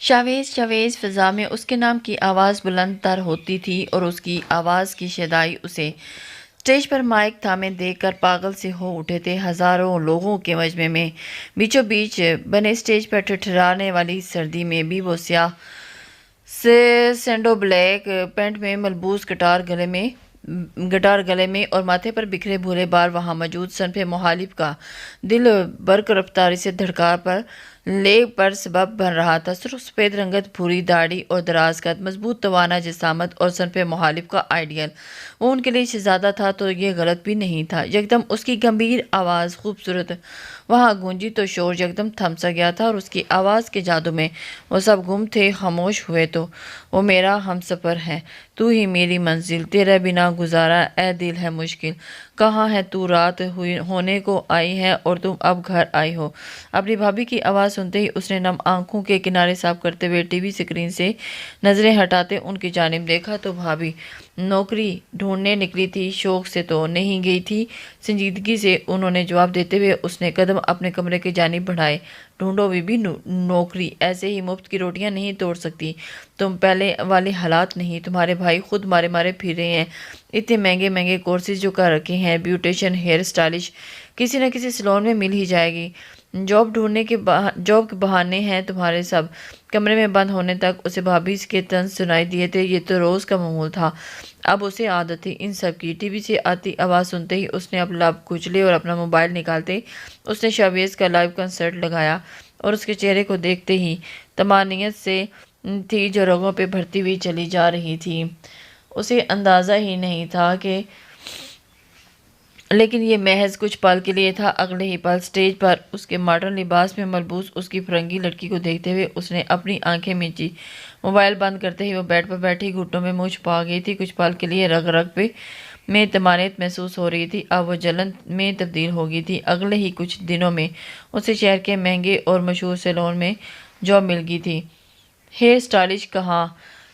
شاویز شاویز فضا میں اس کے نام کی آواز بلند تر ہوتی تھی اور اس کی آواز کی شیدائی اسے اسٹیج پر مائک تھامے دیکھ کر پاگل سے ہو اٹھے تھے۔ ہزاروں لوگوں کے مجمع میں بیچوں بیچ بنے اسٹیج پر ٹھٹھرانے والی سردی میں بھی وہ سیاہ سینڈو بلیک پینٹ میں ملبوس گٹار گلے میں اور ماتھے پر بکھرے بھورے بال وہاں موجود صنف مخالف کا دل برق رفتاری سے دھڑکا پر لے پر سبب بن رہا تھا۔ سرخ سفید رنگت، بھوری داڑھی اور دراز قد، مضبوط توانا جسامت اور صنف مخالف کا آئیڈیل وہ ان کے لیے شہزادہ تھا تو یہ غلط بھی نہیں تھا۔ یکدم اس کی گمبھیر آواز خوبصورت وہاں گونجی تو شور یکدم تھم سا گیا تھا اور اس کی آواز کے جادو میں وہ سب گم تھے، خاموش ہوئے۔ تو وہ میرا ہمسفر ہے، تو ہی میری منزل، تیرے بنا گزارا اے دل ہے مشکل۔ کہاں ہے تو، رات ہونے کو آئی ہے اور تم اب گھر آئی ہو۔ اپنی بھابھی کی آواز سنتے ہی اس نے نم آنکھوں کے کنارے صاف کرتے ہوئے ٹی وی اسکرین سے نظریں ہٹاتے ان کی جانب دیکھا تو بھابھی نوکری ڈھونڈنے نکلی تھی، شوق سے تو نہیں گئی تھی، سنجیدگی سے انہوں نے جواب دیتے ہوئے اس نے قدم اپنے کمرے کی جانب بڑھائے۔ ڈھونڈو بھی نوکری، ایسے ہی مفت کی روٹیاں نہیں توڑ سکتی تم، پہلے والے حالات نہیں۔ تمہارے بھائی خود مارے مارے پھر رہے ہیں، اتنے مہنگے مہنگے کورسز جو کر رکھے ہیں، بیوٹیشین، ہیئر اسٹائلش، کسی نہ کسی سیلون میں مل ہی جائے گی۔ جاب کے بہانے ہیں تمہارے سب۔ کمرے میں بند ہونے تک اسے بھابھی کے طنز سنائی دیے تھے، یہ تو روز کا معمول تھا، اب اسے عادت تھی ان سب کی۔ ٹی وی سے آتی آواز سنتے ہی اس نے اب لب کچلے اور اپنا موبائل نکالتے اس نے شاویز کا لائیو کنسرٹ لگایا اور اس کے چہرے کو دیکھتے ہی طمانینت سے تھی جو رگوں پہ بڑھتی ہوئی چلی جا رہی تھی۔ اسے اندازہ ہی نہیں تھا کہ لیکن یہ محض کچھ پل کے لیے تھا۔ اگلے ہی پل اسٹیج پر اس کے ماڈرن لباس میں ملبوس اس کی فرنگی لڑکی کو دیکھتے ہوئے اس نے اپنی آنکھیں مینچی۔ موبائل بند کرتے ہی وہ بیڈ پر بیٹھی گھٹنوں میں منہ چھپا گئی تھی۔ کچھ پل کے لیے رگ رگ پہ میں طمانینت محسوس ہو رہی تھی، اب وہ جلن میں تبدیل ہو گئی تھی۔ اگلے ہی کچھ دنوں میں اسے شہر کے مہنگے اور مشہور سیلون میں جاب مل گئی تھی۔ ہیئر اسٹائلش کہاں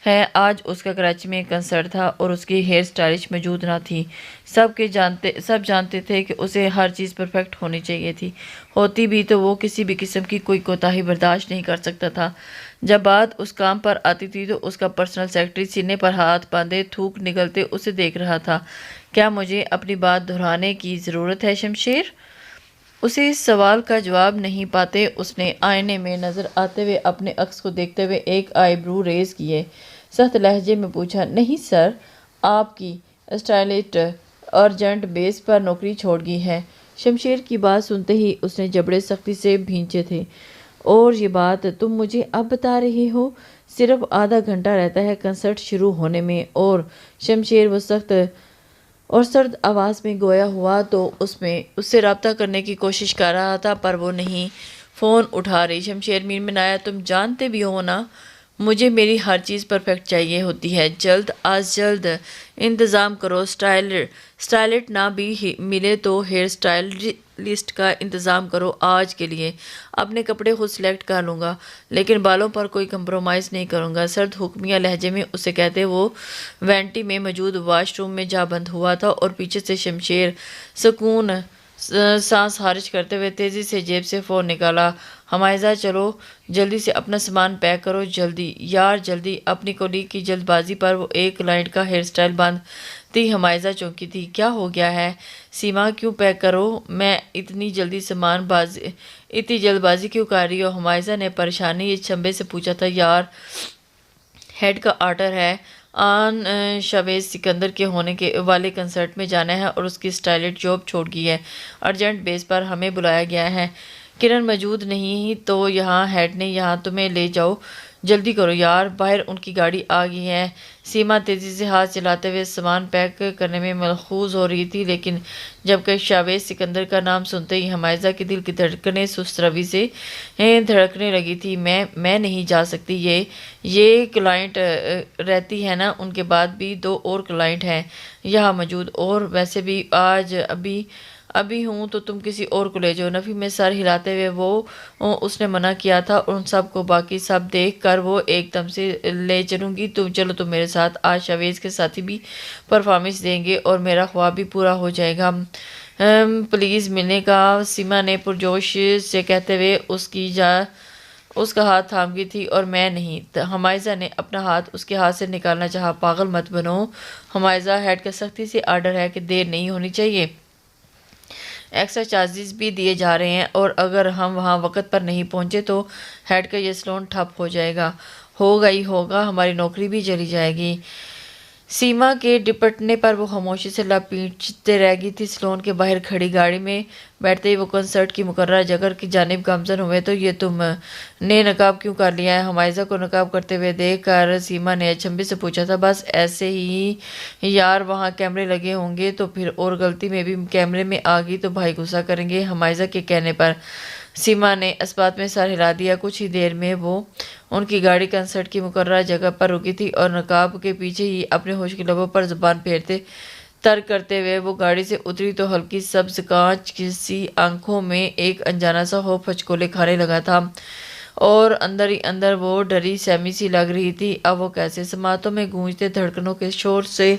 ہے؟ آج اس کا کراچی میں کنسرٹ تھا اور اس کی ہیئر اسٹائلش موجود نہ تھی۔ سب جانتے تھے کہ اسے ہر چیز پرفیکٹ ہونی چاہیے تھی، ہوتی بھی تو وہ کسی بھی قسم کی کوئی کوتاہی برداشت نہیں کر سکتا تھا۔ جب بات اس کام پر آتی تھی تو اس کا پرسنل سیکرٹری سینے پر ہاتھ باندھے تھوک نگلتے اسے دیکھ رہا تھا۔ کیا مجھے اپنی بات دہرانے کی ضرورت ہے شمشیر؟ اسے اس سوال کا جواب نہیں پاتے اس نے آئینے میں نظر آتے ہوئے اپنے عکس کو دیکھتے ہوئے ایک آئی برو ریز کیے سخت لہجے میں پوچھا، نہیں سر، آپ کی اسٹائلسٹ ارجنٹ بیس پر نوکری چھوڑ گئی ہے۔ شمشیر کی بات سنتے ہی اس نے جبڑے سختی سے بھینچے تھے۔ اور یہ بات تم مجھے اب بتا رہی ہو؟ صرف آدھا گھنٹہ رہتا ہے کنسرٹ شروع ہونے میں اور شمشیر وہ سخت اور سرد آواز میں گویا ہوا تو اس سے رابطہ کرنے کی کوشش کر رہا تھا پر وہ نہیں فون اٹھا رہی۔ شمشیر منمنایا، تم جانتے بھی ہو نا مجھے میری ہر چیز پرفیکٹ چاہیے ہوتی ہے، جلد از جلد انتظام کرو۔ اسٹائلٹ نہ بھی ملے تو ہیئر اسٹائلسٹ کا انتظام کرو۔ آج کے لیے اپنے کپڑے خود سلیکٹ کر لوں گا لیکن بالوں پر کوئی کمپرومائز نہیں کروں گا، سرد حکمیہ لہجے میں اسے کہتے وہ وینٹی میں موجود واش روم میں جا بند ہوا تھا اور پیچھے سے شمشیر سکون سانس خارج کرتے ہوئے تیزی سے جیب سے فون نکالا، حمائزہ چلو جلدی سے اپنا سامان پیک کرو، جلدی یار جلدی۔ اپنی کولیگ کی جلد بازی پر وہ ایک کلائنٹ کا ہیئر اسٹائل باندھتی حمائزہ چونکی تھی۔ کیا ہو گیا ہے سیما، کیوں پیک کرو میں اتنی جلد بازی کیوں کر رہی ہو؟ حمائزہ نے پریشانی چنبے سے پوچھا تھا، یار ہیڈ کا آرڈر ہے، آن شاویز سکندر کے ہونے والے کنسرٹ میں جانا ہے اور اس کی اسٹائلسٹ جاب چھوڑ گئی ہے، ارجنٹ بیس پر ہمیں بلایا گیا ہے۔ کرن موجود نہیں تو یہاں ہیڈ نے یہاں تمہیں لے جاؤ، جلدی کرو یار، باہر ان کی گاڑی آ گئی ہے۔ سیما تیزی سے ہاتھ چلاتے ہوئے سامان پیک کرنے میں ملحوظ ہو رہی تھی لیکن جب کہ شاویز سکندر کا نام سنتے ہی حمائزہ کے دل کی دھڑکنیں سست روی سے دھڑکنے لگی تھی۔ میں نہیں جا سکتی، یہ کلائنٹ رہتی ہے نا، ان کے بعد بھی 2 اور کلائنٹ ہیں یہاں موجود، اور ویسے بھی آج ابھی ہوں تو تم کسی اور کو لے جاؤ۔ نفی میں سر ہلاتے ہوئے اس نے منع کیا تھا اور ان سب کو باقی سب دیکھ کر وہ ایک دم سے لے چلوں گی، چلو تم میرے ساتھ، آج شاویز کے ساتھی بھی پرفارمنس دیں گے اور میرا خواب بھی پورا ہو جائے گا۔ پلیز ملنے کا، سیما نے پرجوش سے کہتے ہوئے اس کی اس کا ہاتھ تھام گئی تھی اور میں نہیں۔ حمائزہ نے اپنا ہاتھ اس کے ہاتھ سے نکالنا چاہا۔ پاگل مت بنو حمائزہ، ہیڈ کا سختی سے آرڈر ہے کہ دیر نہیں ہونی چاہیے۔ ایکسٹرا چارجز بھی دیے جا رہے ہیں اور اگر ہم وہاں وقت پر نہیں پہنچے تو ہیڈ کا یہ سلون ٹھپ ہو جائے گا۔ ہوگا ہی ہوگا، ہماری نوکری بھی چلی جائے گی۔ سیما کے ڈپٹنے پر وہ خاموشی سے لپیٹتے رہ گئی تھی۔ سلون کے باہر کھڑی گاڑی میں بیٹھتے ہی وہ کنسرٹ کی مقررہ جگہ کی جانب گامزن ہوئے۔ تو یہ تم نے نقاب کیوں کر لیا ہے؟ حمائزہ کو نقاب کرتے ہوئے دیکھ کر سیما نے اچنبھے سے پوچھا تھا۔ بس ایسے ہی یار، وہاں کیمرے لگے ہوں گے تو پھر، اور غلطی میں بھی کیمرے میں آ گئی تو بھائی غصہ کریں گے۔ حمائزہ کے کہنے پر سیما نے اس بات میں سر ہلا دیا۔ کچھ ہی دیر میں وہ ان کی گاڑی کنسرٹ کی مقررہ جگہ پر رکی تھی اور نقاب کے پیچھے ہی اپنے ہوش کے لبوں پر زبان پھیرتے ترک کرتے ہوئے وہ گاڑی سے اتری تو ہلکی سبز کانچ سی آنکھوں میں ایک انجانا سا خوف پھچکولے کھانے لگا تھا اور اندر ہی اندر وہ ڈری سہمی سی لگ رہی تھی۔ اب وہ کیسے؟ سماعتوں میں گونجتے دھڑکنوں کے شور سے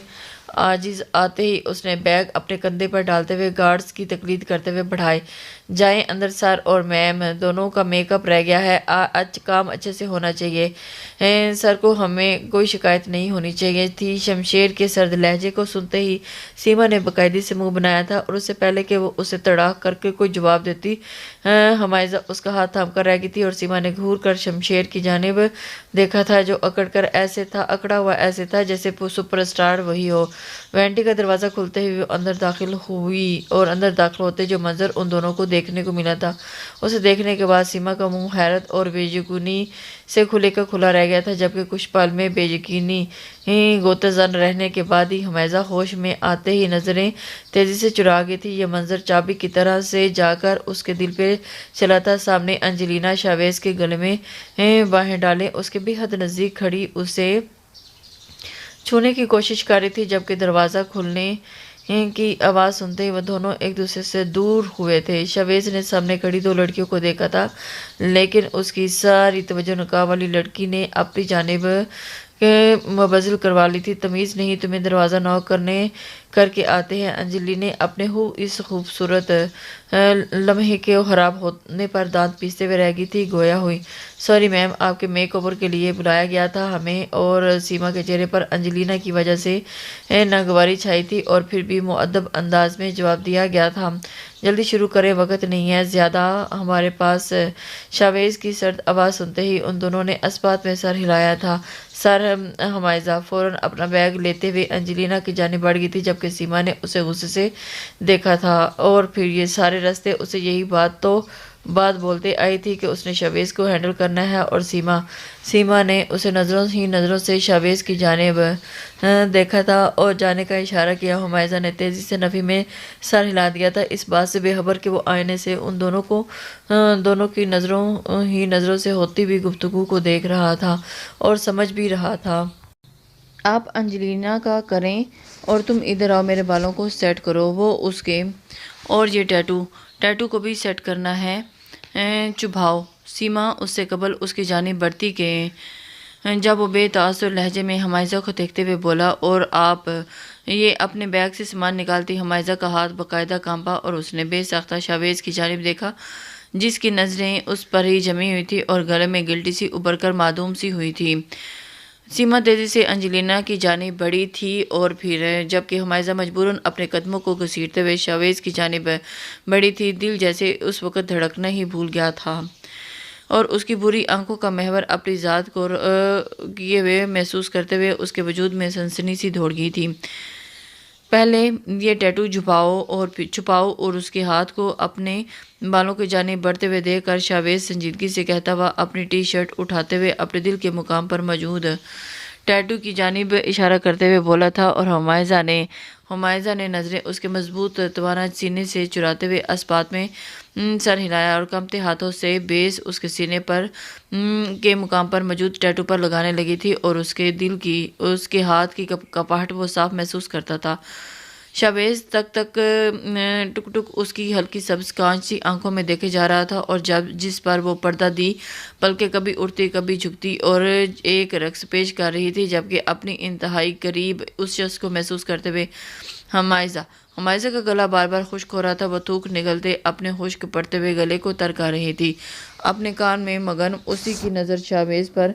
عاجز آتے ہی اس نے بیگ اپنے کندھے پر ڈالتے ہوئے گارڈز کی تقلید کرتے ہوئے بڑھائے۔ جائیں اندر سر اور میم دونوں کا میک اپ رہ گیا ہے، کام اچھے سے ہونا چاہیے۔ سر کو ہمیں کوئی شکایت نہیں ہونی چاہیے تھی۔ شمشیر کے سرد لہجے کو سنتے ہی سیما نے باقاعدگی سے منہ بنایا تھا اور اس سے پہلے کہ وہ اسے تڑاک کر کے کوئی جواب دیتی، حمائزہ اس کا ہاتھ تھام کر رہ گئی تھی اور سیما نے گھور کر شمشیر کی جانب دیکھا تھا جو اکڑا ہوا ایسے تھا جیسے سپر اسٹار وہی ہو۔ وینٹی کا دروازہ کھلتے ہی وہ اندر داخل ہوئی اور اندر داخل ہوتے جو منظر ان دونوں کو دیکھنے کو ملا تھا، اسے دیکھنے کے بعد سیما کا منہ حیرت اور بے یقینی سے کھلے کا کھلا رہ گیا تھا، جبکہ کچھ پل میں بے یقینی گوتے زن رہنے کے بعد ہی حمائزہ ہوش میں آتے ہی نظریں تیزی سے چرا گئی تھی۔ یہ منظر چابی کی طرح سے جا کر اس کے دل پہ چلا تھا۔ سامنے انجلینا شاویز کے گلے میں باہیں ڈالے اس کے بے حد نزدیک کھڑی اسے چھونے کی کوشش کر رہی تھی، جبکہ دروازہ کھلنے کی آواز سنتے ہی وہ دونوں ایک دوسرے سے دور ہوئے تھے۔ شاویز نے سامنے کھڑی دو لڑکیوں کو دیکھا تھا، لیکن اس کی ساری توجہ نقاب والی لڑکی نے اپنی جانب مبذول کروا لی تھی۔ تمیز نہیں تمہیں دروازہ نوک کر کے آتے ہیں؟ انجلی نے اپنے اس خوبصورت لمحے کے خراب ہونے پر دانت پیستے ہوئے رہ گئی تھی۔ گویا ہوئی، سوری میم، آپ کے میک اوور کے لیے بلایا گیا تھا ہمیں۔ اور سیما کے چہرے پر انجلینا کی وجہ سے ناگواری چھائی تھی اور پھر بھی مؤدب انداز میں جواب دیا گیا تھا، جلدی شروع کریں، وقت نہیں ہے زیادہ ہمارے پاس۔ شاویز کی سرد آواز سنتے ہی ان دونوں نے اس بات میں سر ہلایا تھا۔ سر حمائزہ فوراً اپنا بیگ لیتے ہوئے انجلینا کی جانب بڑھ گئی تھی، جبکہ سیما نے اسے غصے سے دیکھا تھا اور پھر یہ سارے راستے اسے یہی بات بولتے آئی تھی کہ اس نے شاویز کو ہینڈل کرنا ہے۔ اور سیما نے اسے نظروں سے شاویز کی جانب دیکھا تھا اور جانے کا اشارہ کیا۔ حمائزہ نے تیزی سے نفی میں سر ہلا دیا تھا، اس بات سے بے خبر کہ وہ آئینے سے ان دونوں کی نظروں سے ہوتی ہوئی گفتگو کو دیکھ رہا تھا اور سمجھ بھی رہا تھا۔ آپ انجلینا کا کریں اور تم ادھر آؤ، میرے بالوں کو سیٹ کرو۔ وہ اس کے اور یہ ٹیٹو کو بھی سیٹ کرنا ہے، چبھاؤ۔ سیما اس سے قبل اس کی جانب بڑھتی کہ جب وہ بے تاثر لہجے میں حمائزہ کو دیکھتے ہوئے بولا، اور آپ یہ اپنے بیگ سے سامان نکالتی۔ حمائزہ کا ہاتھ باقاعدہ کانپا اور اس نے بے ساختہ شاویز کی جانب دیکھا جس کی نظریں اس پر ہی جمی ہوئی تھی اور گلے میں گلٹی سی ابھر کر معدوم سی ہوئی تھی۔ سیما تیزی سے انجلینا کی جانب بڑھی تھی اور پھر جبکہ حمائزہ مجبوراً اپنے قدموں کو گھسیٹتے ہوئے شاویز کی جانب بڑھی تھی، دل جیسے اس وقت دھڑکنا ہی بھول گیا تھا اور اس کی بری آنکھوں کا محور اپنی ذات کو کیے ہوئے محسوس کرتے ہوئے اس کے وجود میں سنسنی سی دوڑ گئی تھی۔ پہلے یہ ٹیٹو چھپاؤ اور اس کے ہاتھ کو اپنے بالوں کی جانب بڑھتے ہوئے دیکھ کر شاویز سنجیدگی سے کہتا ہوا اپنی ٹی شرٹ اٹھاتے ہوئے اپنے دل کے مقام پر موجود ٹیٹو کی جانب اشارہ کرتے ہوئے بولا تھا، اور حمائزہ نے نظریں اس کے مضبوط توانا سینے سے چراتے ہوئے اس بات میں سر ہلایا اور کمتے ہاتھوں سے بیس اس کے سینے پر کے مقام پر موجود ٹیٹو پر لگانے لگی تھی اور اس کے ہاتھ کی کپاہٹ وہ صاف محسوس کرتا تھا۔ شاویز ٹک ٹک اس کی ہلکی سبز کانچ سی آنکھوں میں دیکھے جا رہا تھا اور جس پر وہ پردہ دی پلکیں کبھی اٹھتی کبھی جھکتی اور ایک رقص پیش کر رہی تھی، جبکہ اپنی انتہائی قریب اس شخص کو محسوس کرتے ہوئے حمائزہ کا گلا بار بار خشک ہو رہا تھا۔ وہ تھوک نگلتے اپنے خشک پڑتے ہوئے گلے کو ترکا رہی تھی۔ اپنے کان میں مگن اسی کی نظر شاہویز پر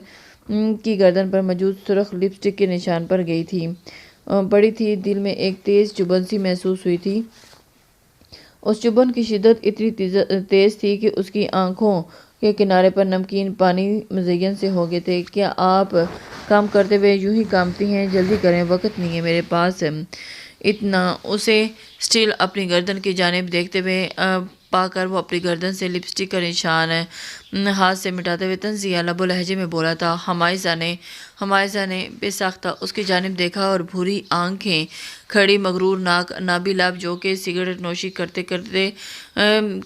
کی گردن پر موجود سرخ لپسٹک کے نشان پر گئی تھی پڑی تھی۔ دل میں ایک تیز چبھن سی محسوس ہوئی تھی۔ اس چبھن کی شدت اتنی تیز تھی کہ اس کی آنکھوں کے کنارے پر نمکین پانی مزین سے ہو گئے تھے۔ کیا آپ کام کرتے ہوئے یوں ہی کانپتی ہیں؟ جلدی کریں، وقت نہیں ہے میرے پاس۔ اتنا اسے اسٹیل اپنی گردن کی جانب دیکھتے ہوئے پا کر وہ اپنی گردن سے لپسٹک کا نشان ہاتھ سے مٹاتے ہوئے طنزیہ لب و لہجے میں بولا تھا۔ ہمائزہ نے بے ساختہ اس کی جانب دیکھا اور بھوری آنکھیں کھڑی، مغرور ناک، نابی لب جو کہ سگریٹ نوشی کرتے کرتے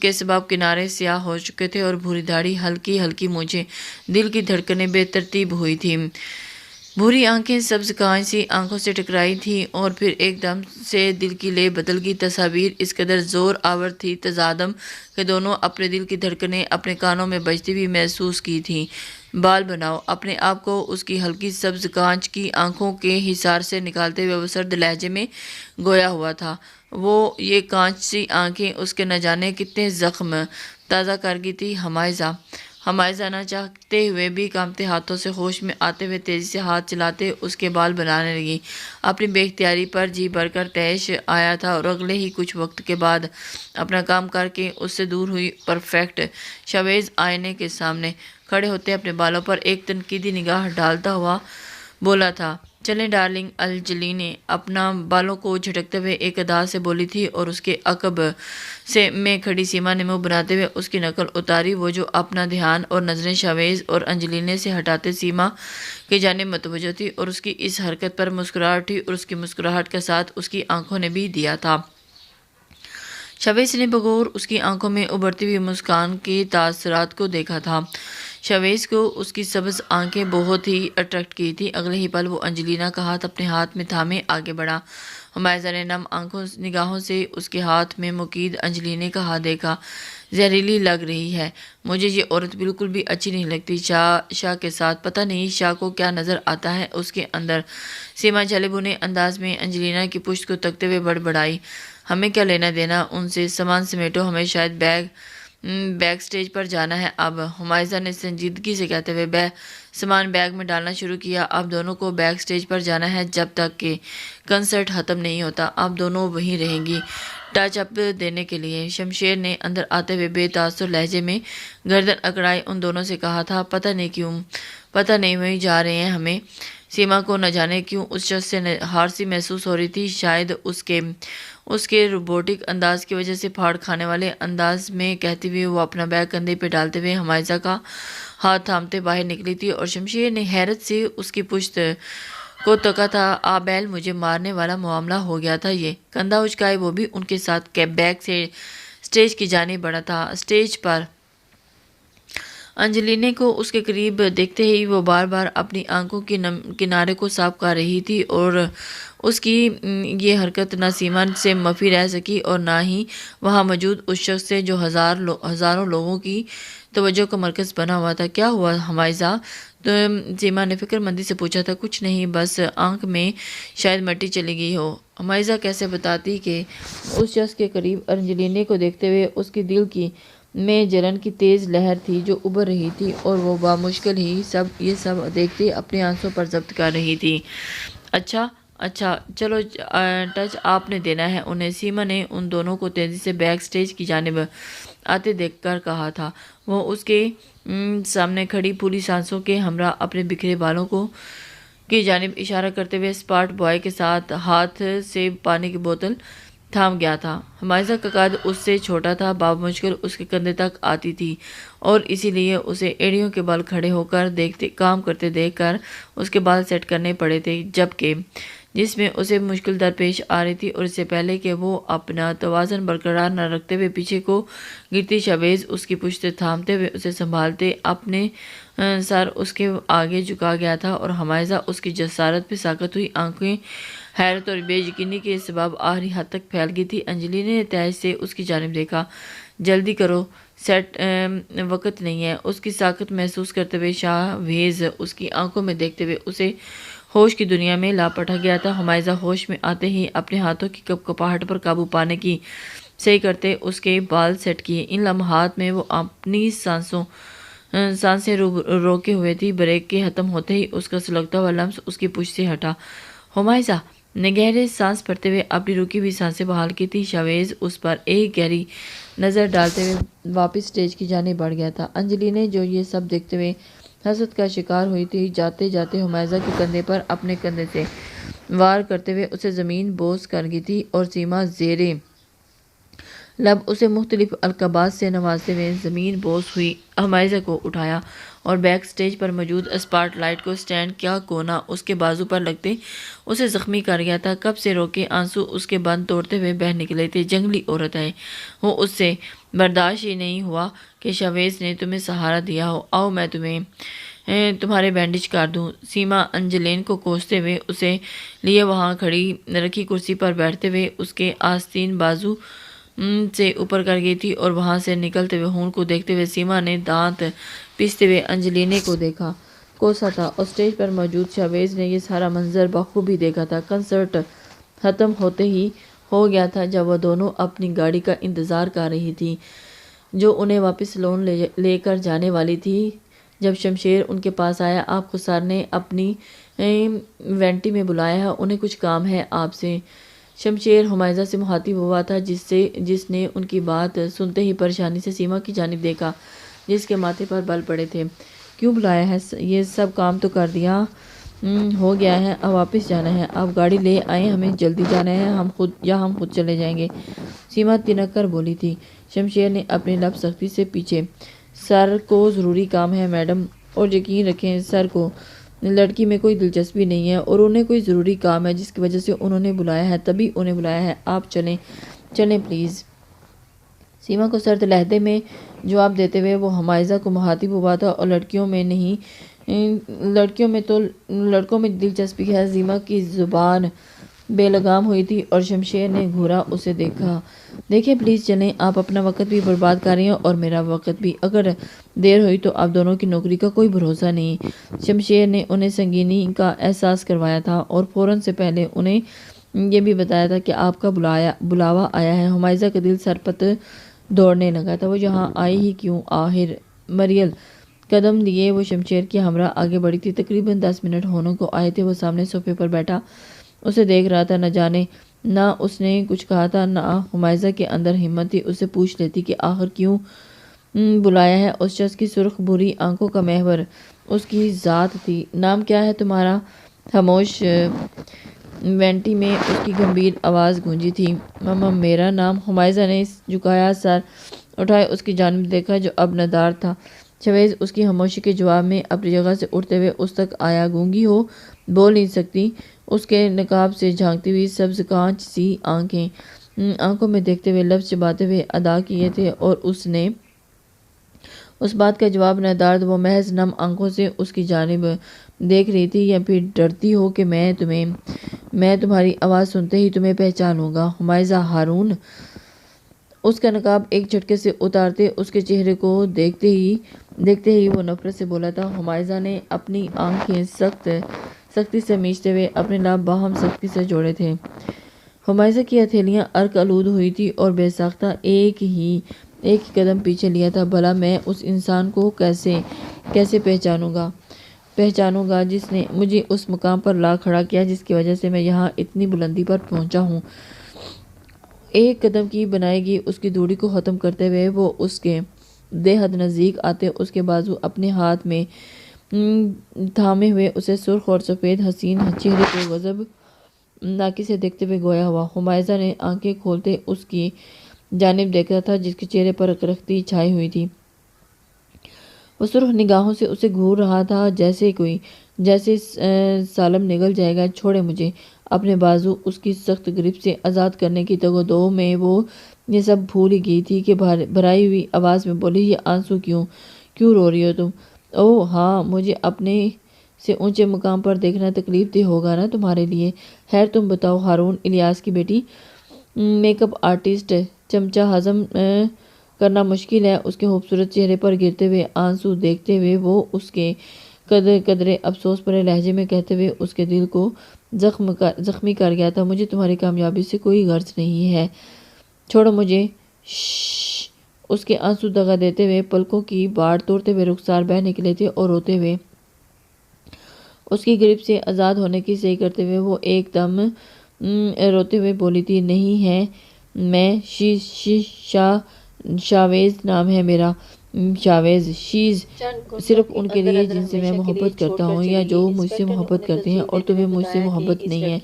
کے سبب کنارے سیاہ ہو چکے تھے، اور بھوری داڑھی، ہلکی ہلکی مونچھیں، دل کی دھڑکنیں بے ترتیب ہوئی تھیں۔ بھوری آنکھیں سبز کانچ سی آنکھوں سے ٹکرائی تھیں، اور پھر ایک دم سے دل کی لے بدل گئی۔ تصاویر اس قدر زور آور تھی تصادم کہ دونوں اپنے دل کی دھڑکنیں اپنے کانوں میں بجتی ہوئی محسوس کی تھیں۔ بال بناؤ۔ اپنے آپ کو اس کی ہلکی سبز کانچ کی آنکھوں کے حصار سے نکالتے ہوئے وہ سرد لہجے میں گویا ہوا تھا۔ وہ یہ کانچ سی آنکھیں اس کے نہ جانے کتنے زخم تازہ کر گئی تھی۔ ہمائزہ نہ چاہتے ہوئے بھی کانپتے ہاتھوں سے ہوش میں آتے ہوئے تیزی سے ہاتھ چلاتے اس کے بال بنانے لگی۔ اپنی بے اختیاری پر جی بھر کر تیش آیا تھا، اور اگلے ہی کچھ وقت کے بعد اپنا کام کر کے اس سے دور ہوئی پرفیکٹ شاہویز آئینے کے سامنے کھڑے ہوتے اپنے بالوں پر ایک تنقیدی نگاہ ڈالتا ہوا بولا تھا، چلیں ڈارلنگ۔ انجلی نے اپنا بالوں کو جھٹکتے ہوئے ایک ادا سے بولی تھی، اور اس کے عقب میں کھڑی سیما نے منہ بناتے ہوئے اس کی نقل اتاری۔ وہ جو اپنا دھیان اور نظریں شاہویز اور انجلی سے ہٹاتے سیما کی جانب متوجہ تھی، اور اس کی اس حرکت پر مسکرا اٹھی، اور اس کی مسکراہٹ کا ساتھ اس کی آنکھوں نے بھی دیا تھا۔ شاہویز نے بغور اس کی آنکھوں میں ابھرتی ہوئی مسکان کے تاثرات کو دیکھا تھا۔ شاہویز کو اس کی سبز آنکھیں بہت ہی اٹریکٹ کی تھی۔ اگلے ہی پل وہ انجلینا کا ہاتھ اپنے ہاتھ میں تھامے آگے بڑھا۔ ہمائزہ نے نم نگاہوں سے اس کے ہاتھ میں مقید انجلینا کا ہاتھ دیکھا۔ زہریلی لگ رہی ہے، مجھے یہ عورت بالکل بھی اچھی نہیں لگتی۔ شاہ کے ساتھ پتہ نہیں شاہ کو کیا نظر آتا ہے اس کے اندر۔ سیما چھلے بھونے انداز میں انجلینا کی پشت کو تکتے ہوئے بڑبڑائی، ہمیں کیا لینا دینا ان سے، سامان سمیٹو، ہمیں شاید بیک سٹیج پر جانا ہے اب۔ ہمائزہ نے سنجیدگی سے کہتے ہوئے سامان بیگ میں ڈالنا شروع کیا۔ آپ دونوں کو بیک سٹیج پر جانا ہے جب تک کہ کنسرٹ ختم نہیں ہوتا۔ آپ دونوں وہیں رہیں گی ٹچ اپ دینے کے لیے۔ شمشیر نے اندر آتے ہوئے بے تاثر لہجے میں گردن اکڑائے ان دونوں سے کہا تھا، پتہ نہیں وہیں جا رہے ہیں ہمیں۔ سیما کو نہ جانے کیوں اس شخص سے ہار سی محسوس ہو رہی تھی، شاید اس کے روبوٹک انداز کی وجہ سے۔ پھاڑ کھانے والے انداز میں کہتی ہوئی وہ اپنا بیگ کندھے پہ ڈالتے ہوئے ہمائزہ کا ہاتھ تھامتے باہر نکلی تھی، اور شمشیر نے حیرت سے اس کی پشت کو تکا تھا۔ آبیل، مجھے مارنے والا معاملہ ہو گیا تھا یہ۔ کندھا اچکائے وہ بھی ان کے ساتھ بیگ سے سٹیج کی جانب بڑھا تھا۔ سٹیج پر انجلینا کو اس کے قریب دیکھتے ہی وہ بار بار اپنی آنکھوں کے کنارے کو صاف کر رہی تھی، اور اس کی یہ حرکت نہ سیما سے مفی رہ سکی اور نہ ہی وہاں موجود اس شخص سے جو ہزاروں لوگوں کی توجہ کا مرکز بنا ہوا تھا۔ کیا ہوا ہمائزہ؟ سیما نے فکر مندی سے پوچھا تھا۔ کچھ نہیں، بس آنکھ میں شاید مٹی چلی گئی ہو۔ ہمائزہ کیسے بتاتی کہ اس شخص کے قریب انجلینا کو دیکھتے ہوئے اس کے دل میں جلن کی تیز لہر تھی جو ابھر رہی تھی، اور وہ بامشکل ہی یہ سب دیکھتے اپنے آنسوں پر ضبط کر رہی تھی۔ اچھا چلو ٹچ آپ نے دینا ہے انہیں، سیما نے ان دونوں کو تیزی سے بیک سٹیج کی جانب آتے دیکھ کر کہا تھا۔ وہ اس کے سامنے کھڑی پھولی سانسوں کے ہمراہ اپنے بکھرے بالوں کی جانب اشارہ کرتے ہوئے اسپاٹ بوائے کے ساتھ ہاتھ سے پانی کی بوتل تھام گیا تھا۔ ہمائزہ کا قد اس سے چھوٹا تھا، بامشکل اس کے کندھے تک آتی تھی، اور اسی لیے اسے ایڑیوں کے بل کھڑے ہو کر کام کرتے دیکھ کر اس کے بال سیٹ کرنے پڑے تھے، جبکہ جس میں اسے مشکل درپیش آ رہی تھی، اور اس سے پہلے کہ وہ اپنا توازن برقرار نہ رکھتے ہوئے پیچھے کو گرتی شاہویز اس کی پشت تھامتے ہوئے اسے سنبھالتے اپنے سر اس کے آگے جھکا گیا تھا، اور ہمائزہ اس کی جسارت پہ ساکت ہوئی آنکھیں حیرت اور بے یقینی کے سبب آخری حد تک پھیل گئی تھی۔ انجلی نے تیز سے اس کی جانب دیکھا۔ جلدی کرو، وقت نہیں ہے۔ اس کی ساکت محسوس کرتے ہوئے شاہویز اس کی آنکھوں میں دیکھتے ہوئے اسے ہوش کی دنیا میں لاپٹا گیا تھا۔ ہمائزہ ہوش میں آتے ہی اپنے ہاتھوں کی کپکپاہٹ پر قابو پانے کی صحیح کرتے اس کے بال سیٹ کیے۔ ان لمحات میں وہ اپنی سانسیں روکے ہوئے تھی۔ بریک کے ختم ہوتے ہی اس کا سلگتا ہوا لمس اس کی پشت سے ہٹا۔ ہمائزہ نے گہرے سانس بھرتے ہوئے اپنی رکی ہوئی سانسیں بحال کی تھی۔ شاویز اس پر ایک گہری نظر ڈالتے ہوئے واپس سٹیج کی جانب بڑھ گیا تھا۔ انجلی نے جو یہ سب دیکھتے ہوئے حسرت کا شکار ہوئی تھی، جاتے جاتے ہمائزہ کے کندھے پر اپنے کندھے سے وار کرتے ہوئے اسے زمین بوس کر گئی تھی اور سیما زیرے لب اسے مختلف القابات سے نوازتے ہوئے زمین بوس ہوئی۔ ہمائزہ کو اٹھایا اور بیک سٹیج پر موجود اسپاٹ لائٹ کو سٹینڈ کیا کونا اس کے بازو پر لگتے اسے زخمی کر گیا تھا۔ کب سے روکے آنسو اس کے بند توڑتے ہوئے بہہ نکلے تھے۔ جنگلی عورت ہے وہ، اس سے برداشت ہی نہیں ہوا کہ شاویز نے تمہیں سہارا دیا ہو۔ آؤ میں تمہارے بینڈیج کر دوں۔ سیما انجلین کو کوستے ہوئے اسے لیے وہاں کھڑی رکھی کرسی پر بیٹھتے ہوئے اس کے آستین بازو سے اوپر کر گئی تھی اور وہاں سے نکلتے ہوئے خون کو دیکھتے ہوئے سیما نے دانت پیستے ہوئے انجلینے کو دیکھا، کوسا تھا، اور سٹیج پر موجود شاویز نے یہ سارا منظر بخوبی دیکھا تھا۔ کنسرٹ ختم ہوتے ہی ہو گیا تھا جب وہ دونوں اپنی گاڑی کا انتظار کر رہی تھی جو انہیں واپس سلون لے کر جانے والی تھی۔ جب شمشیر ان کے پاس آیا، آپ خسار نے اپنی وینٹی میں بلایا ہے، انہیں کچھ کام ہے آپ سے۔ شمشیر ہمائزہ سے مخاطب ہوا تھا جس نے ان کی بات سنتے ہی پریشانی سے سیما کی جانب دیکھا جس کے ماتھے پر بل پڑے تھے۔ کیوں بلایا ہے؟ یہ سب کام تو کر دیا ہو گیا ہے، اب واپس جانا ہے۔ آپ گاڑی لے آئیں، ہمیں جلدی جانا ہے، ہم خود چلے جائیں گے، سیما تنک کر بولی تھی۔ شمشیر نے اپنے لب سختی سے پیچھے۔ سر کو ضروری کام ہے میڈم، اور یقین رکھیں سر کو لڑکی میں کوئی دلچسپی نہیں ہے اور انہیں کوئی ضروری کام ہے جس کی وجہ سے انہوں نے بلایا ہے، تبھی انہیں بلایا ہے۔ آپ چلیں پلیز۔ سیما کو سرد لہجے میں جواب دیتے ہوئے وہ ہمائزہ کو مخاطب ہوا تھا، اور لڑکیوں میں تو لڑکوں میں دلچسپی ہے۔ سیما کی زبان بے لگام ہوئی تھی اور شمشیر نے گھورا اسے دیکھیں پلیز چلیں، آپ اپنا وقت بھی برباد کر رہی ہیں اور میرا وقت بھی، اگر دیر ہوئی تو آپ دونوں کی نوکری کا کوئی بھروسہ نہیں۔ شمشیر نے انہیں سنگینی کا احساس کروایا تھا اور فوراً سے پہلے انہیں یہ بھی بتایا تھا کہ آپ کا بلاوا آیا ہے۔ ہمائزہ کا دل سرپت دوڑنے لگا تھا، وہ یہاں آئی ہی کیوں آخر؟ مریل قدم لیے وہ شمشیر کی ہمراہ آگے بڑھی تھی۔ تقریباً 10 منٹ ہونے کو آئے تھے۔ وہ سامنے صوفے پر بیٹھا اسے دیکھ رہا تھا۔ نہ جانے نہ اس نے کچھ کہا تھا، نہ ہمائزہ کے اندر ہمت تھی اسے پوچھ لیتی کہ آخر کیوں بلایا ہے۔ اس شخص کی سرخ بھوری آنکھوں کا محور اس کی ذات تھی۔ نام کیا ہے تمہارا؟ خاموش وینٹی میں اس کی گمبھیر آواز گونجی تھی۔ میرا نام۔ ہمائزہ نے جھکایا سر اٹھائے اس کی جانب دیکھا جو اب ندار تھا۔ شاویز اس کی خاموشی کے جواب میں اپنی جگہ سے اٹھتے ہوئے اس تک آیا۔ گونگی ہو، بول نہیں سکتی؟ اس کے نقاب سے جھانکتی ہوئی سبز کانچ سی آنکھوں میں دیکھتے ہوئے لفظ چباتے ہوئے ادا کیے تھے، اور اس نے اس بات کا جواب نہ دار وہ محض نم آنکھوں سے اس کی جانب دیکھ رہی تھی۔ یا پھر ڈرتی ہو کہ میں تمہاری آواز سنتے ہی تمہیں پہچانوں گا؟ ہمائزہ ہارون۔ اس کا نقاب ایک جھٹکے سے اتارتے اس کے چہرے کو دیکھتے ہی وہ نفرت سے بولا تھا۔ ہمائزہ نے اپنی آنکھیں سختی سے میچتے ہوئے اپنے لب باہم سختی سے جوڑے تھے۔ ہمائزہ کی ہتھیلیاں عرق آلود ہوئی تھی اور بے ساختہ ایک ہی قدم پیچھے لیا تھا۔ بھلا میں اس انسان کو کیسے پہچانوں گا جس نے مجھے اس مقام پر لا کھڑا کیا جس کی وجہ سے میں یہاں اتنی بلندی پر پہنچا ہوں۔ ایک قدم کی بنائے گی اس کی دوری کو ختم کرتے ہوئے وہ اس کے بے حد نزدیک آتے اس کے بازو اپنے ہاتھ میں تھامے ہوئے اسے سرخ اور سفید حسین چہرے کو غضب ناکی سے دیکھتے ہوئے گویا ہوا۔ ہمائزہ نے آنکھیں کھولتے اس کی جانب دیکھا تھا جس کے چہرے پر رختی چھائی ہوئی تھی۔ وہ سرخ نگاہوں سے اسے گھور رہا تھا جیسے سالم نگل جائے گا۔ چھوڑے مجھے۔ اپنے بازو اس کی سخت گرفت سے آزاد کرنے کی تگ و دو میں وہ یہ سب بھول ہی گئی تھی کہ بھرائی ہوئی آواز میں بولی، یہ آنسو کیوں رو رہی ہو تم؟ اوہ ہاں، مجھے اپنے سے اونچے مقام پر دیکھنا تکلیف دہ ہوگا نا تمہارے لیے۔ خیر تم بتاؤ، ہارون الیاس کی بیٹی، میک اپ آرٹسٹ، چمچہ ہضم کرنا مشکل ہے۔ اس کے خوبصورت چہرے پر گرتے ہوئے آنسو دیکھتے ہوئے وہ اس کے قدرے افسوس بھرے لہجے میں کہتے ہوئے اس کے دل کو زخمی کر گیا تھا۔ مجھے تمہاری کامیابی سے کوئی غرض نہیں ہے۔ چھوڑو مجھے، شش۔ اس کے آنسو دغا دیتے ہوئے پلکوں کی باڑ توڑتے ہوئے رخسار بہہ نکلے تھے اور روتے ہوئے اس کی گرفت سے آزاد ہونے کی صحیح کرتے ہوئے وہ ایک دم روتے ہوئے بولی تھی، نہیں ہے میں شاویز نام ہے میرا، شاویز، شیز صرف ان کے لیے جن سے میں محبت کرتا ہوں یا جو مجھ سے محبت کرتے ہیں، اور تمہیں مجھ سے محبت نہیں ہے۔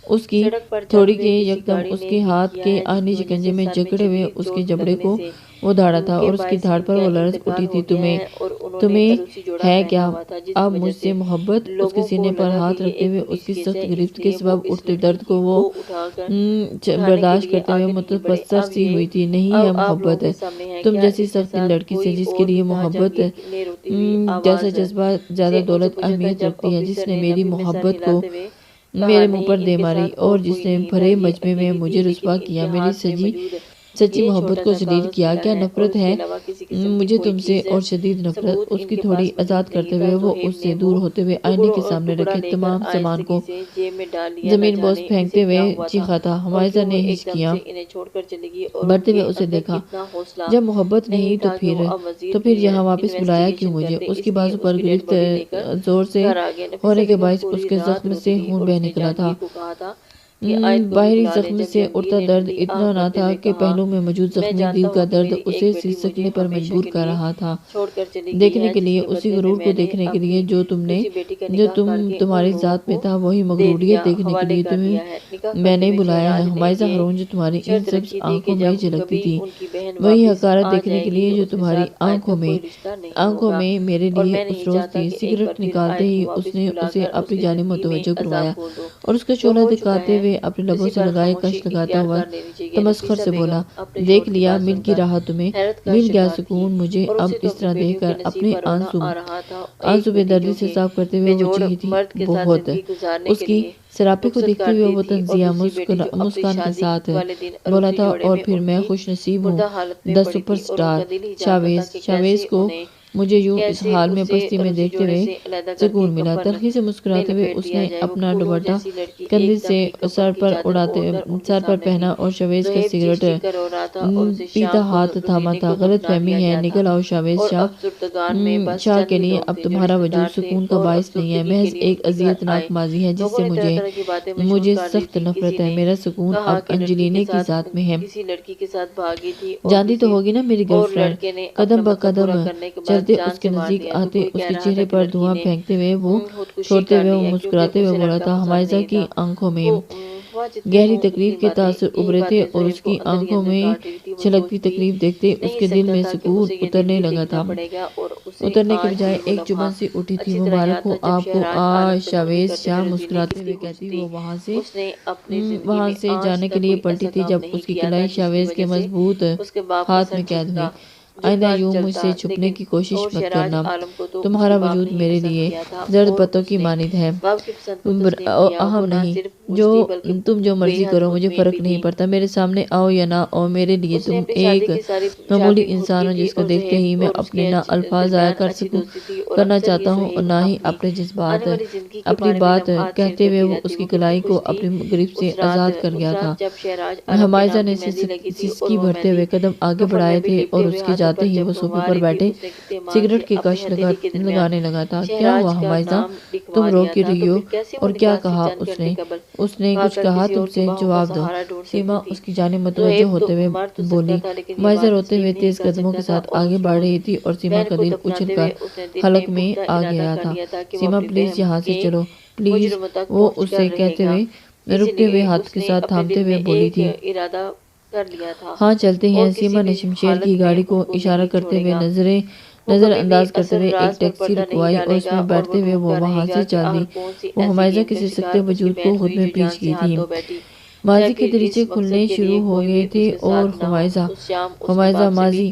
اس کی تھوڑی کے یکدم اس کے ہاتھ کے آہنی شکنجے میں جکڑے ہوئے اس کے جبڑے کو وہ دھاڑا تھا اور اس کی دھاڑ پر وہ لرز اٹھی تھی۔ تمہیں ہے کیا اب مجھ سے محبت؟ اس کے سینے پر ہاتھ رکھتے ہوئے اس کی سخت گرفت کے سبب اٹھتے درد کو وہ برداشت کرتے ہوئے متبصر سی ہوئی تھی۔ نہیں ہے محبت تم جیسی سخت لڑکی سے، جس کے لیے محبت جیسا جذبہ زیادہ دولت اہمیت رکھتی ہے، جس نے میری محبت کو میرے منہ پر دے ماری اور جس نے بھرے مجمع میں مجھے رسوا کیا، میری سچی محبت کو ذلیل کیا۔ کیا نفرت ہے مجھے تم سے اور شدید نفرت۔ اس کی تھوڑی آزاد کرتے ہوئے وہ اس سے دور ہوتے ہوئے آئینے کے سامنے رکھے تمام سامان کو زمین بوس پھینکتے ہوئے چیخا تھا۔ حمائزہ نے ہچکیاں بڑھتے ہوئے اسے دیکھا۔ جب محبت نہیں تو پھر یہاں واپس بلایا کیوں مجھے؟ اس کی بازو پر گرفت زور سے ہونے کے باعث اس کے زخم سے خون بہہ نکلا تھا۔ باہری زخم سے اٹھتا درد اتنا نہ تھا کہ پہلو میں موجود زخمی دل کا درد اسے سسکنے پر مجبور کر رہا تھا، دیکھنے کے لیے، اسی غرور کو دیکھنے کے لیے جو تمہاری ذات میں تھا، وہی مغروریت دیکھنے کے لیے تمہیں میں نے بلایا ہے۔ حمائزہ ہارون جو تمہاری ان سبز آنکھوں میں جھلکتی تھی، وہی حقارت دیکھنے کے لیے جو تمہاری آنکھوں میں میرے لیے اس روز تھی۔ سگریٹ نکالتے ہی اس نے اسے اپنی جانب متوجہ کروایا اور اس کا شعلہ دکھاتے ہوئے اپنے لبوں سے لگائے کش لگاتا ہوا تمسخر سے بولا، دیکھ لیا مل کی راہ تمہیں، مل گیا سکون مجھے اب اس طرح دیکھ کر۔ اپنے آنسو بے دردی سے صاف کرتے ہوئے وہ چیخی تھی، بہت۔ اس کی سراپے کو دیکھتے ہوئے وہ طنزیہ مسکان کے ساتھ بولا تھا، اور پھر میں خوش نصیب ہوں دا سپر سٹار شاویز کو مجھے یوں اس حال میں پستی میں دیکھتے ہوئے سکون ملا۔ تلخی سے مسکراتے ہوئے اس نے اپنا دوپٹہ کندھے سے سر پر پہنا اور شاویز کا سگریٹ پیتا ہاتھ تھاما تھا۔ غلط فہمی ہے، نکل آؤ شاویز شاہ کے لیے اب تمہارا وجود سکون کا باعث نہیں ہے، محض ایک اذیت ناک ماضی ہے جس سے مجھے سخت نفرت ہے۔ میرا سکون اب انجلینے کی ذات میں ہے۔ جانتی تو ہوگی نا میری گرل فرینڈ۔ قدم بہ قدم چلتے اس کے نزدیک آتے اس کے چہرے پر دھواں پھینکتے ہوئے وہ چھوڑتے ہوئے وہ مسکراتے ہوئے بولا تھا۔ حمائزہ کی آنکھوں میں گہری تکلیف کے تاثر ابھرے تھے اور اس کی آنکھوں میں چھلکتی تکلیف دیکھتے اس کے دل میں سکون اترنے لگا تھا۔ اترنے کے بجائے ایک چبھن سی اٹھی تھی۔ مبارک ہو آپ کو شاویز شاہ، مسکراتے ہوئے کہتی وہ وہاں سے جانے کے لیے پلٹی تھی جب اس کی کلائی شاویز کے مضبوط ہاتھ میں قید ہوئی۔ آئندہ یوں مجھ سے چھپنے کی کوشش مت کرنا، تمہارا وجود میرے لیے زرد پتوں کی مانند ہے، اہم نہیں، تم جو مرضی کرو مجھے فرق نہیں پڑتا، میرے سامنے آؤ یا نہ آؤ، میرے لیے تم ایک معمولی انسان ہو جس کو دیکھتے ہی میں اپنے نہ الفاظ ضائع کرنا چاہتا ہوں اور نہ ہی اپنے جذبات۔ اپنی بات کہتے ہوئے وہ اس کی کلائی کو اپنی گرفت سے آزاد کر گیا تھا۔ حمائزہ نے سسکی بھرتے ہوئے قدم آگے بڑھائے تھے اور اس کے جاتے ہی وہ صوفے پر بیٹھے سگریٹ کی کش لگانے لگا تھا۔ کیا ہوا حمائزہ، تم رو کیوں رہی ہو؟ اور کیا کہا اس نے کچھ کہا تم سے؟ جواب دو۔ سیما اس کی جانب متوجہ ہوتے ہوئے بولی۔ حمائزہ روتے ہوئے تیز قدموں کے ساتھ آگے بڑھ رہی تھی اور سیما کا دل اچھل کر حلق میں آ گیا تھا۔ سیما پلیز یہاں سے چلو پلیز، وہ اس سے کہتے ہوئے رکتے ہوئے ہاتھ کے ساتھ تھامتے ہوئے بولی تھی۔ ہاں چلتے ہیں۔ سیما نے شمشیر کی گاڑی کو اشارہ کرتے ہوئے نظر انداز کرتے ہوئے ایک ٹیکسی رکوائی اور اس میں بیٹھتے ہوئے وہ وہاں سے چل دی۔ وہ حمائزہ کسی سکتے وجود کو خود میں پیچ گئی تھی۔ ماضی کے دریچے کھلنے شروع ہو گئے تھے اور حمائزہ ماضی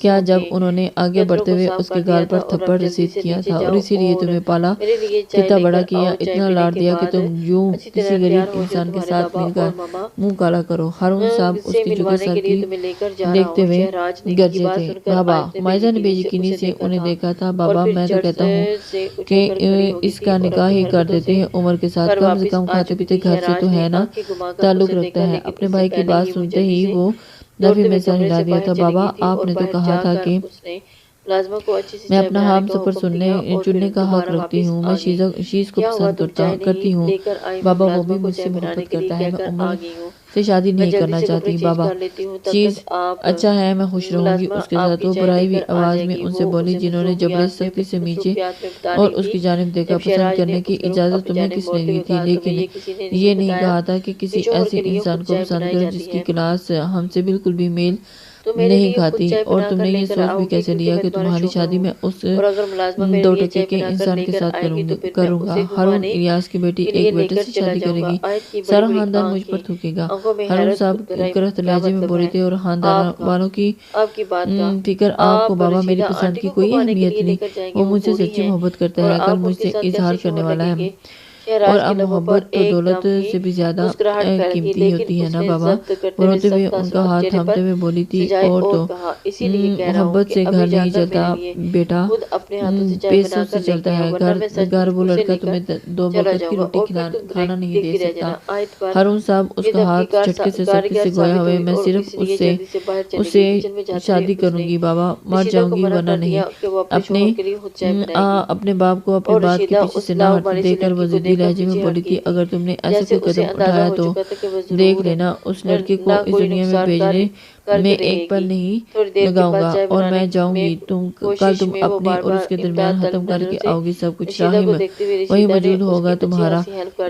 کیا جب انہوں نے آگے بڑھتے ہوئے اس کے گال پر تھپڑ رسید کیا تھا اور اسی لیے تمہیں پالا، کتنا بڑا کیا، اتنا لاڈ دیا کہ تم یوں کسی غریب انسان کے ساتھ مل کر منہ کالا کرو؟ ہارون صاحب اس کی جھکے سر کی دیکھتے ہوئے گرجے تھے۔ بابا، مائزہ نے بے یقینی سے انہیں دیکھا تھا۔ بابا، میں تو کہتا ہوں کہ اس کا نکاح ہی کر دیتے ہیں عمر کے ساتھ، کم سے کم کھاتے پیتے گھر سے تو ہے نا، تعلق رکھتا ہے۔ اپنے بھائی کی بات سنتے ہی وہ نفی میں سر ہلا دیا تھا۔ بابا، آپ نے تو کہا تھا کہ میں اپنا ہم سفر چننے کا حق رکھتی ہوں، میں شیز کو پسند کرتی ہوں۔ بابا، وہ بھی مجھ سے محبت کرتا ہے، میں عمر سے شادی نہیں کرنا چاہتی۔ بابا، شیز اچھا ہے، میں خوش رہوں گی اس کے ساتھ۔ وہ برائی ہوئی آواز میں ان سے بولی جنہوں نے جبرن سختی سے نیچے اور اس کی جانب دیکھا۔ پسند کرنے کی اجازت تمہیں کس نے دی تھی؟ لیکن یہ نہیں کہا تھا کہ کسی ایسے انسان کو پسند کرو جس کی کلاس ہم سے بالکل بھی میل نہیں کھاتی، اور تم نے یہ سوچ بھی کیسے لیا کہ تمہاری شادی میں اس 2 کے انسان کے ساتھ کروں گا؟ ہارون الیاس کی بیٹی ایک بیٹے سے شادی کرے گی، سارا خاندان مجھ پر تھوکے گا۔ ہارون صاحب کرخت لہجے میں بولے تھے، اور خاندان والوں کی فکر آپ کو؟ بابا، میری پسند کی کوئی اہمیت نہیں، وہ مجھ سے سچی محبت کرتا ہے، کل مجھ سے اظہار کرنے والا ہے، اور اب محبت تو دولت سے بھی زیادہ قیمتی ہوتی ہے نا بابا؟ وہ روتے ہوئے ان کا ہاتھ تھامتے ہوئے بولی تھی، اور تو محبت سے گھر نہیں چلتا بیٹا، پیسوں سے چلتا ہے گھر۔ وہ لڑکا تمہیں 2 وقت کی روٹی کھانا نہیں دے سکتا۔ ہارون صاحب اس کا ہاتھ جھٹکے سے سختی سے گویا ہوئے، میں صرف اس سے شادی کروں گی بابا، مر جاؤں گی ورنہ نہیں۔ اپنے باپ کو اپنی بات کے پیچھے سے نہ ہٹنے دے کر وہ ضدی لہجے میں بولی تھی، اگر تم نے ایسا کوئی قدم اٹھایا تو دیکھ لینا، اس لڑکے کو اس دنیا میں بھیجنے میں ایک پل نہیں لگاؤں گا، اور میں جاؤں گی۔ کل تم اپنے اور اس کے درمیان ختم کر کے آؤ گی سب کچھ، راہ میں وہی موجود ہوگا تمہارا۔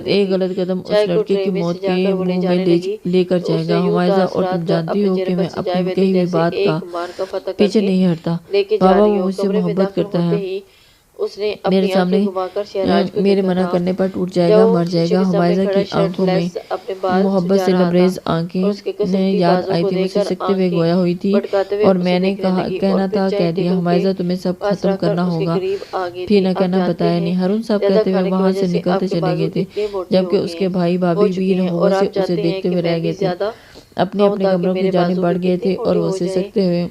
ایک غلط قدم اس لڑکے کی موت کے منہ میں لے کر جائے گا حمائزہ، اور تم جانتی ہو کہ میں اپنی کہی ہوئی بات کا پیچھے نہیں ہٹتا۔ بابا، وہ مجھ سے محبت کرتا ہے، میرے سامنے میرے منع کرنے پر ٹوٹ جائے گا، مر جائے گا۔ حمائزہ کی آنکھوں میں محبت سے لبریز آنکھیں یاد آئی تھی، مجھے سکتے ہوئے گویا ہوئی تھی، اور میں نے کہنا تھا کہہ دیا۔ حمائزہ، تمہیں سب ختم کرنا ہوگا، پھر نہ کہنا بتایا نہیں۔ ہارون صاحب کہتے ہوئے وہاں سے نکلتے چلے گئے تھے، جبکہ اس کے بھائی بھابھی بھی رہوں سے اسے دیکھتے ہوئے رہ گئے تھے، اپنے اپنے کمروں کی جانب بڑھ گئے تھے، اور وہ اسے سکتے ہوئے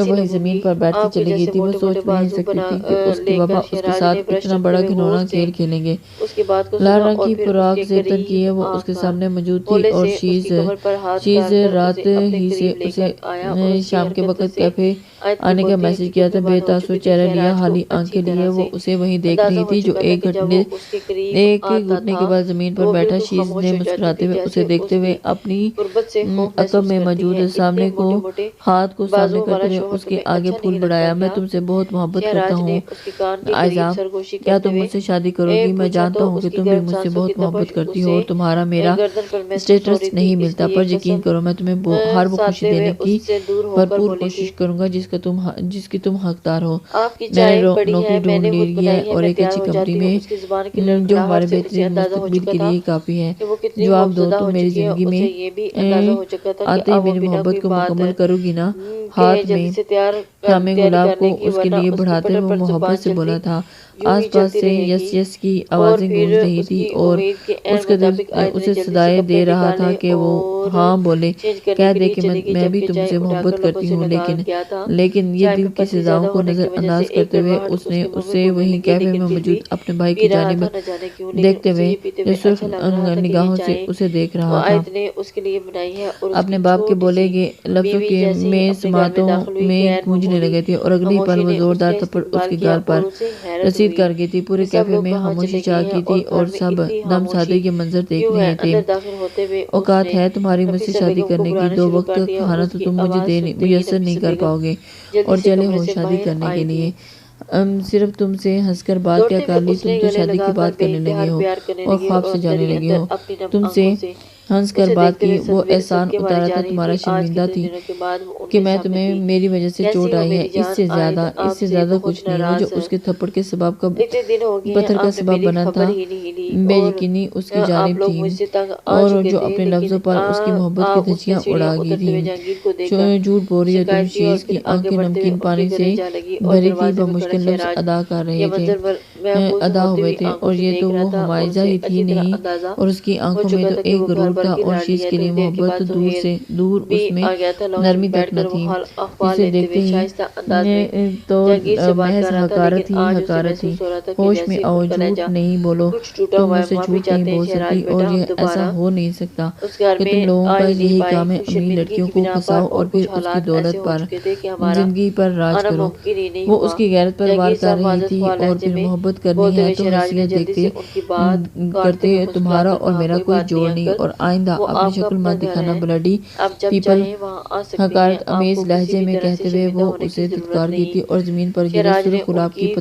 وہی زمین پر بیٹھتی چلی گئی تھی۔ وہ سوچ نہیں سکتی تھی کہ اس کے بابا اس کے ساتھ اتنا بڑا گھنونا کھیل کھیلیں گے۔ لال رنگ کی فراق زیبتن کیے وہ اس کے سامنے موجود تھی، اور شیز رات ہی سے اسے شام کے وقت کیفے آنے کا میسج کیا تھا۔ بے تاثر چہرہ لیا، حالی آنکھیں لیے وہ اسے وہیں دیکھ رہی تھی جو ایک گھٹنے کے بعد زمین پر بیٹھا۔ شیز نے مسکراتے ہوئے اسے دیکھتے ہوئے اپنی عقب میں موجود سامنے کو ہاتھ کو سامنے کرتے ہوئے اس کے آگے پھول بڑھایا۔ میں تم سے بہت محبت کرتا ہوں عائزہ، کیا تم مجھ سے شادی کرو گی؟ میں جانتا ہوں کہ تم بھی مجھ سے بہت محبت کرتی ہو، اور تمہارا میرا اسٹیٹس نہیں ملتا، پر یقین کرو میں تمہیں ہر وہ خوشی دینے کی بھرپور کوشش کروں گا جس کی تم حقدار ہو۔ میں نے نوکری ڈھونڈ لی ہے، اور ایک اچھی کمپنی میں، جو ہمارے بہترین مستقبل کے لیے کافی ہے۔ جواب دو، تم میری زندگی میں آتے ہی میری محبت کو مکمل کرو گی نا؟ ہاتھ میں تھامے گلاب کو اس کے لیے بڑھاتے وہ محبت سے بولا تھا۔ آس پاس سے یس یس کی آوازیں گونج رہی تھی، اور اس کا دل اسے صدائیں دے رہا تھا کہ وہ ہاں بولے، کہہ دے کہ میں بھی تم سے محبت کرتی ہوں۔ لیکن یہ دل کی سزاؤں کو نظر انداز کرتے ہوئے اس نے اسے وہیں کیفے میں موجود اپنے بھائی کی جانب دیکھتے ہوئے جو سرخ نگاہوں سے اسے دیکھ رہا تھا، اپنے باپ کے بولے گئے لفظوں کے میں سماعتوں میں گونجنے لگے تھے، اور اگلی پل وہ زوردار تھپڑ اس کے گال پر رسید کر گئی تھی۔ پورے کیفے میں خاموشی چھا گئی تھی، اور سب دم سادے یہ منظر دیکھ رہے تھے۔ اوقات ہے تمہاری مجھ سے شادی کرنے کی، 2 وقت کا کھانا تو تم مجھے میسر نہیں کر پاؤ گے، اور چلے ہو شادی کرنے کے لیے۔ صرف تم سے ہنس کر بات کیا کر لی، تم تو شادی کی بات کرنے لگے ہو اور خواب سجانے لگے ہو۔ تم سے ہنس کر بات کی، وہ احسان اتارا تھا، تمہارا شرمندہ تھی کہ میں تمہیں میری وجہ سے چوٹ آئی ہے، اس سے زیادہ کچھ نہیں۔ وہ جو اس کے تھپڑ کے سبب کا پتھر کا سبب بنا تھا، بے یقینی اس کی جانب تھی، اور جو اپنے لفظوں پر اس کی محبت کی دھجیاں اڑا گئی تھی۔ جھوٹ بول رہی ہو تم، شیز کی آنکھیں نمکین پانی سے بھری تھی، بمشکل لفظ ادا کر رہے تھے، ادا ہوئے تھے، اور یہ تو وہ حمائزہ ہی تھی نہیں، اور اس کی آنکھوں میں تو ایک غرور تھا، اور شیز کے لیے محبت تو دور اس میں نرمی تک نہ تھی۔ اسے دیکھتے ہی تو محض حقارت تھی۔ ہوش میں آؤ، جھوٹ نہیں بولو، تم مجھ سے جھوٹ نہیں بول سکتی، اور یہ ایسا ہو نہیں سکتا کہ تم لوگوں کا یہی کام ہے، امیر لڑکیوں کو پھنساؤ اور پھر اس کی دولت پر، زندگی پر راج کرو۔ وہ اس کی غیرت پر وار کر رہی تھی، اور پھر محبت کرنی ہے تو حیثیت دیکھتے کرتے تمہارا اور میرا کوئی جوڑ نہیں، اور آئندہ اپنی شکل مت دکھانا۔ بلڈی پیپل، حقارت امیز لہجے میں کہتے ہوئے وہ اسے دھتکارتی تھی، اور زمین پر گرے سرخ گلاب کی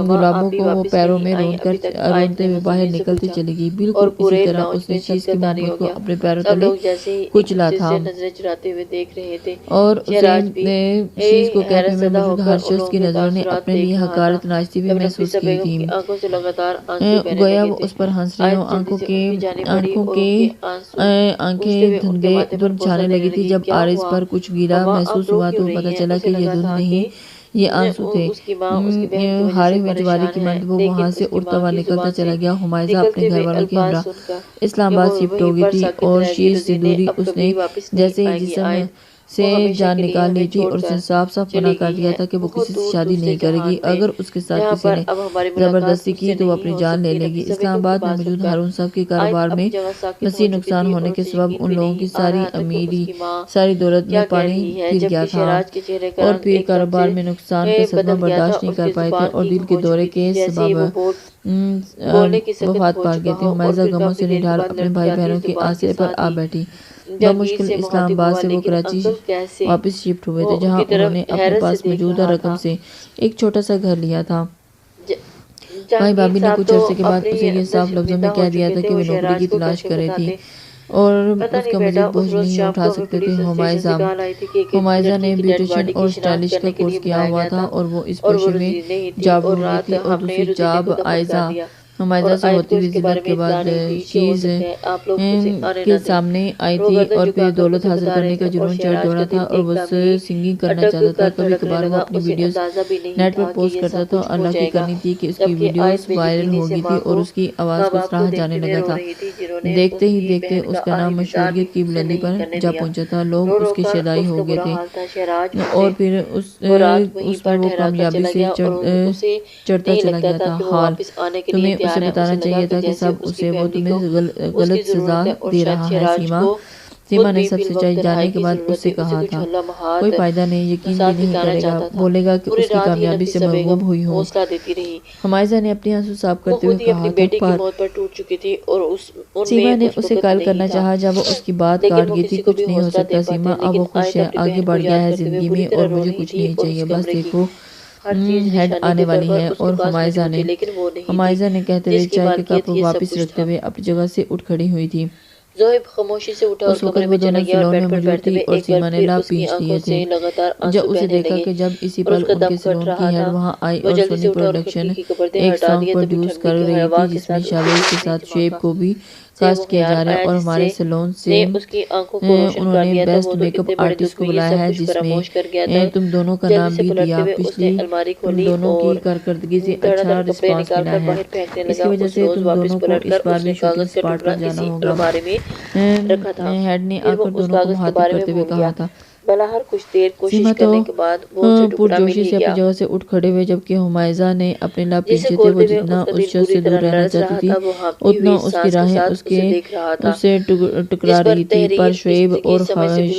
گلابوں کو وہ پیروں میں روندتے ہوئے باہر نکلتی چلی گئی۔ بالکل اسی طرح اس نے شیز کی محبت کو اپنے پیروں تلے کچلا تھا، اور اسے شیز کو کیفے میں موجود ہر شخص کی نظروں نے اپنے لیے حقارت ناچتی ہوئی محسوس کی تھی، گویا وہ اس پر ہنس رہی ہوں۔ آنکھیں دھند چھانے لگی تھی۔ جب عارض پر کچھ گیلا محسوس ہوا تو پتہ چلا کہ یہ دھند نہیں، یہ آنسو تھے۔ ہارے ہوئے جواری کی مانند وہ وہاں سے اڑتا ہوا نکلتا چلا گیا۔ حمائزہ اپنے گھر والوں کے ہمراہ اسلام آباد شفٹ ہو گئی تھی، اور شیز سے دوری اس نے جیسے ہی جسم سے جان نکال لی تھی، اور اس نے صاف صاف منع کر دیا تھا کہ وہ کسی سے شادی نہیں کرے گی۔ اگر اس کے ساتھ کسی نے زبردستی کی تو وہ اپنی جان لے لے گی۔ اسلام آباد میں موجود ہارون صاحب کے کاروبار میں مسیح نقصان ہونے کے سبب ان لوگوں کی ساری امیری، ساری دولت میں پانی پھر گیا تھا، اور پھر کاروبار میں نقصان کا صدمہ برداشت نہیں کر پائے تھے، اور دل کے دورے کے سبب وفات پا گئے تھے۔ حمائزہ غموں سے نڈھال اپنے بھائی بہنوں کے آسرے پر آ بیٹھی۔ بمشکل اسلام آباد سے وہ کراچی واپس شفٹ ہوئے تھے، جہاں انہوں نے اپنے پاس موجودہ رقم سے ایک چھوٹا سا گھر لیا تھا۔ بھائی بھابھی نے کچھ عرصے کے بعد اسے یہ صاف لفظوں میں کہہ دیا تھا کہ وہ نوکری کی تلاش کر رہے تھے، اور اس کا مزید بوجھ نہیں اٹھا سکتے تھے۔ حمائزہ نے بیوٹیشین اور اسٹائلش کا کورس کیا ہوا تھا، اور وہ اس پیشے میں جاب ڈھونڈ رہی تھی، اور دوسری جاب عائزہ حمائزہ سے ہوتی ہوئی ذلت کے بعد شیز کے سامنے آئی تھی، اور پھر دولت حاصل کرنے کا جنون چڑھ دوڑا تھا، اور وہ سنگنگ کرنا چاہتا تھا۔ کبھی کبھار وہ اپنی ویڈیوز نیٹ پر پوسٹ کرتا تھا، اور اللہ کی کرنی تھی کہ اس کی ویڈیوز وائرل ہو گئی تھی، اور اس کی آواز کو سراہا جانے لگا تھا۔ دیکھتے ہی دیکھتے اس کا نام مشہوریت کی بلندی پر جا پہنچا تھا، لوگ اس کے شیدائی ہو گئے تھے، اور پھر اس پر وہ کامیابی سے چڑھتا چلا گیا تھا۔ حال تمہیں اسے بتانا چاہیے تھا کہ سب اسے وہ تمہیں غلط سزا دے رہا ہے۔ سیما نے سب سچائی جاننے کے بعد اس سے کہا تھا، کوئی فائدہ نہیں، یقین بھی نہیں کرے گا، بولے گا کہ اس کی کامیابی سے مرغوب ہوئی ہوں۔ حمائزہ نے اپنی آنسو صاف کرتے ہوئے کہا تھا۔ سیما نے اسے قائل کرنا چاہا جب وہ اس کی بات کاٹ گئی تھی۔ کچھ نہیں ہو سکتا سیما، اب وہ خوش ہے، آگے بڑھ گیا ہے زندگی میں، اور مجھے کچھ نہیں چاہیے، بس دیکھو ہیڈ آنے والی ہے۔ اور حمائزہ نے کہتے ہوئے چائے کے کپ واپس رکھتے ہوئے اپنی جگہ سے اٹھ کھڑی ہوئی تھی۔ اس وقت وہ دونوں سیلون میں موجود تھی، اور سیما نے لب پیچ لیے تھے جب اسے دیکھا کہ جب اسی پل ان کے سیلون کی ہیڈ وہاں آئی، اور سونی پروڈکشن ایک سانگ پروڈیوس کر رہی تھی جس میں شاویز کے ساتھ شعیب کو بھی کاسٹ کیا جا رہا ہے، اور ہمارے سیلون سے انہوں نے بیسٹ میک اپ آرٹسٹ کو بلایا ہے، جس میں تم دونوں کا نام بھی دیا۔ پچھلی تم دونوں کی کارکردگی سے اچھا رسپانس ملا ہے، اس کی وجہ سے تم دونوں کو اس بار بھی شوٹنگ سپاٹ پر جانا ہوگا۔ ہیڈ نے آ کر دونوں کو مخاطب کرتے ہوئے کہا تھا۔ سیما تو پرجوشی سے اپنی جگہ سے اٹھ کھڑے ہوئے، جبکہ حمائزہ نے اپنے لب پیچھے تھے۔ وہ جتنا اس شخص سے دور رہنا چاہتی تھی، اتنا اس کی راہیں اس سے ٹکرا رہی تھی، پر شعیب اور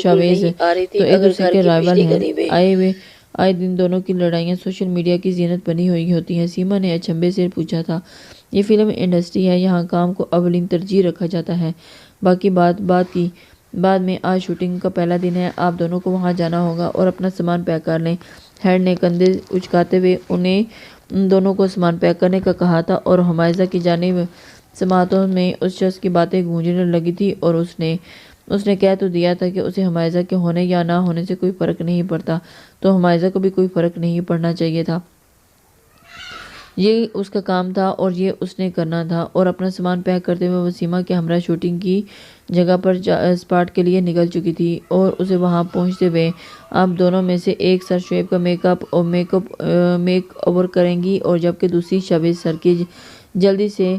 شاویز تو ایک دوسرے کے رائیول ہیں۔ آئے دن دونوں کی لڑائیاں سوشل میڈیا کی زینت بنی ہوئی ہوتی ہیں۔ سیما نے اچنبھے سے پوچھا تھا، یہ فلم انڈسٹری ہے، یہاں کام کو اولین ترجیح رکھا جاتا ہے، باقی بعد میں۔ آج شوٹنگ کا پہلا دن ہے، آپ دونوں کو وہاں جانا ہوگا، اور اپنا سامان پیک کر لیں۔ ہیڈ نے کندھے اچکاتے ہوئے ان دونوں کو سامان پیک کرنے کا کہا تھا، اور حمائزہ کی جانب سماعتوں میں اس شخص کی باتیں گونجنے لگی تھی اور اس نے کہہ تو دیا تھا کہ اسے حمائزہ کے ہونے یا نہ ہونے سے کوئی فرق نہیں پڑتا، تو حمائزہ کو بھی کوئی فرق نہیں پڑنا چاہیے تھا۔ یہ اس کا کام تھا اور یہ اس نے کرنا تھا۔ اور اپنا سامان پیک کرتے ہوئے وسیمہ کے ہمراہ شوٹنگ کی جگہ پر اسپاٹ کے لیے نکل چکی تھی اور اسے وہاں پہنچتے ہوئے اب دونوں میں سے ایک سر شعیب کا میک اوور کریں گی اور جبکہ دوسری شاویز سر کی جلدی سے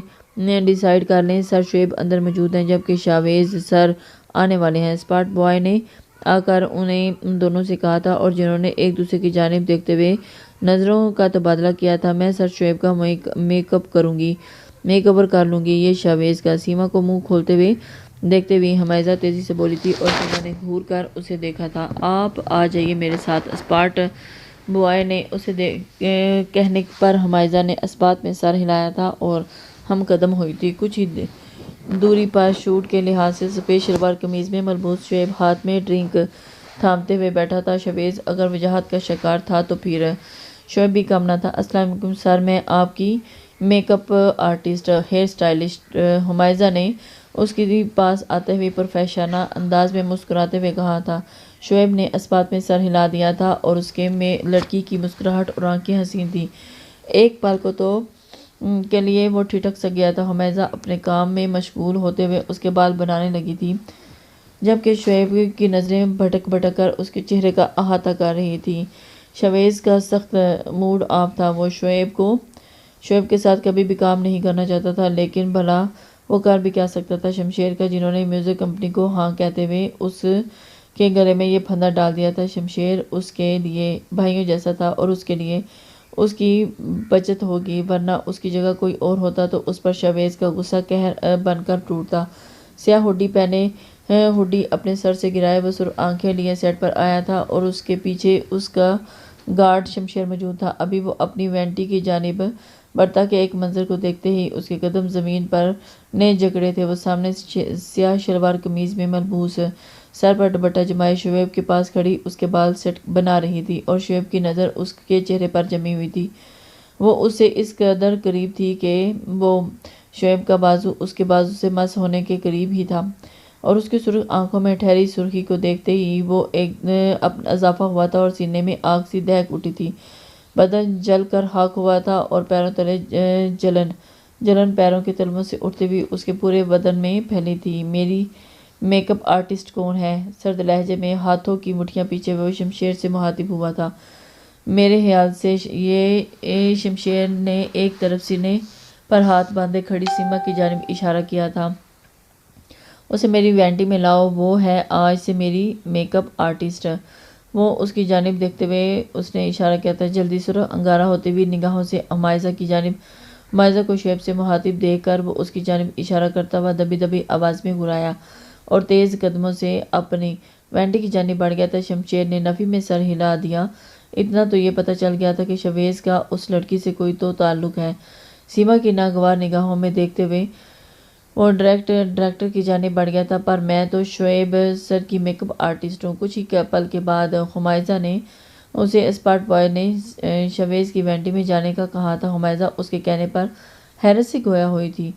ڈیسائیڈ کر لیں۔ سر شعیب اندر موجود ہیں جبکہ شاویز سر آنے والے ہیں۔ اسپاٹ بوائے نے آ کر انہیں ان دونوں سے کہا تھا اور جنہوں نے ایک دوسرے کی جانب دیکھتے ہوئے نظروں کا تبادلہ کیا تھا، میں سر شعیب کا میک اوور کر لوں گی، یہ شاویز کا۔ سیما کو منہ کھولتے ہوئے دیکھتے ہوئے حمائزہ تیزی سے بولی تھی اور سیما نے گھور کر اسے دیکھا تھا۔ آپ آ جائیے میرے ساتھ، اسپاٹ بوائے نے اسے کہنے پر حمائزہ نے اسبات میں سر ہلایا تھا اور ہم قدم ہوئی تھی۔ کچھ ہی دوری پر شوٹ کے لحاظ سے سفید شلوار قمیض میں ملبوس شعیب ہاتھ میں ڈرنک تھامتے ہوئے بیٹھا تھا۔ شاویز اگر وجاہت کا شکار تھا تو پھر شعیب بھی کم نہ تھا۔ السلام علیکم سر، میں آپ کی makeup artist, hair stylist. Humaiza نے اس کے پاس آتے ہوئے پروفیشنل انداز میں مسکراتے ہوئے کہا تھا۔ شعیب نے اسبات میں سر ہلا دیا تھا اور اس کے میں لڑکی کی مسکراہٹ اور آنکھیں حسین تھیں۔ ایک پل کو تو کے لیے وہ ٹھٹک سا گیا تھا۔ حمائزہ اپنے کام میں مشغول ہوتے ہوئے اس کے بال بنانے لگی تھی جبکہ شعیب کی نظریں بھٹک کر اس کے چہرے کا احاطہ کر رہی تھی۔ شاویز کا سخت موڈ آف تھا، وہ شعیب کے ساتھ کبھی بھی کام نہیں کرنا چاہتا تھا، لیکن بھلا وہ کر بھی کیا سکتا تھا۔ شمشیر کا، جنہوں نے میوزک کمپنی کو ہاں کہتے ہوئے اس کے گلے میں یہ پھندا ڈال دیا تھا۔ شمشیر اس کے لیے بھائیوں جیسا تھا اور اس کے لیے اس کی بچت ہوگی، ورنہ اس کی جگہ کوئی اور ہوتا تو اس پر شاویز کا غصہ قہر بن کر ٹوٹتا۔ سیاہ ہوڈی پہنے، ہوڈی اپنے سر سے گرائے وہ سرخ آنکھیں لیے سیٹ پر آیا تھا اور اس کے پیچھے اس کا گارڈ شمشیر موجود تھا۔ ابھی وہ اپنی وینٹی کی جانب بڑھتا کہ ایک منظر کو دیکھتے ہی اس کے قدم زمین پر نے جکڑے تھے۔ وہ سامنے سیاہ شلوار قمیض میں ملبوس، سر پر دوپٹہ جمائے شعیب کے پاس کھڑی اس کے بال سیٹ بنا رہی تھی اور شعیب کی نظر اس کے چہرے پر جمی ہوئی تھی۔ وہ اس سے اس قدر قریب تھی کہ وہ شعیب کا بازو اس کے بازو سے مس ہونے کے قریب ہی تھا اور اس کی سرخ آنکھوں میں ٹھہری سرخی کو دیکھتے ہی وہ ایک اضافہ ہوا تھا اور سینے میں آگ سی دہک اٹھی تھی۔ بدن جل کر خاک ہوا تھا اور پیروں تلے جلن پیروں کے تلووں سے اٹھتے ہوئی اس کے پورے بدن میں پھیلی تھی۔ میری میک اپ آرٹسٹ کون ہے؟ سرد لہجے میں ہاتھوں کی مٹھیاں پیچھے وہ شمشیر سے مخاطب ہوا تھا۔ میرے خیال سے یہ شمشیر نے ایک طرف سینے پر ہاتھ باندھے کھڑی سیما کی جانب اشارہ کیا تھا۔ اسے میری وینٹی میں لاؤ، وہ ہے آج سے میری میک اپ آرٹسٹ۔ وہ اس کی جانب دیکھتے ہوئے اس نے اشارہ کیا تھا۔ جلدی سرخ انگارہ ہوتی ہوئی نگاہوں سے حمائزہ کی جانب، حمائزہ کو شعیب سے مخاطب دیکھ کر وہ اس کی جانب اشارہ کرتا ہوا دبی دبی آواز میں گرایا اور تیز قدموں سے اپنی وینٹی کی جانب بڑھ گیا تھا۔ شمشیر نے نفی میں سر ہلا دیا۔ اتنا تو یہ پتہ چل گیا تھا کہ شاویز کا اس لڑکی سے کوئی تو تعلق ہے۔ سیما کی ناگوار نگاہوں میں دیکھتے ہوئے وہ ڈائریکٹر کی جانب بڑھ گیا تھا، پر میں تو شعیب سر کی میک اپ آرٹسٹ ہوں۔ کچھ ہی پل کے بعد حمائزہ نے اسے اسپاٹ بوائے نے شاویز کی وینٹی میں جانے کا کہا تھا۔ حمائزہ اس کے کہنے پر حیرت سے گویا ہوئی تھی۔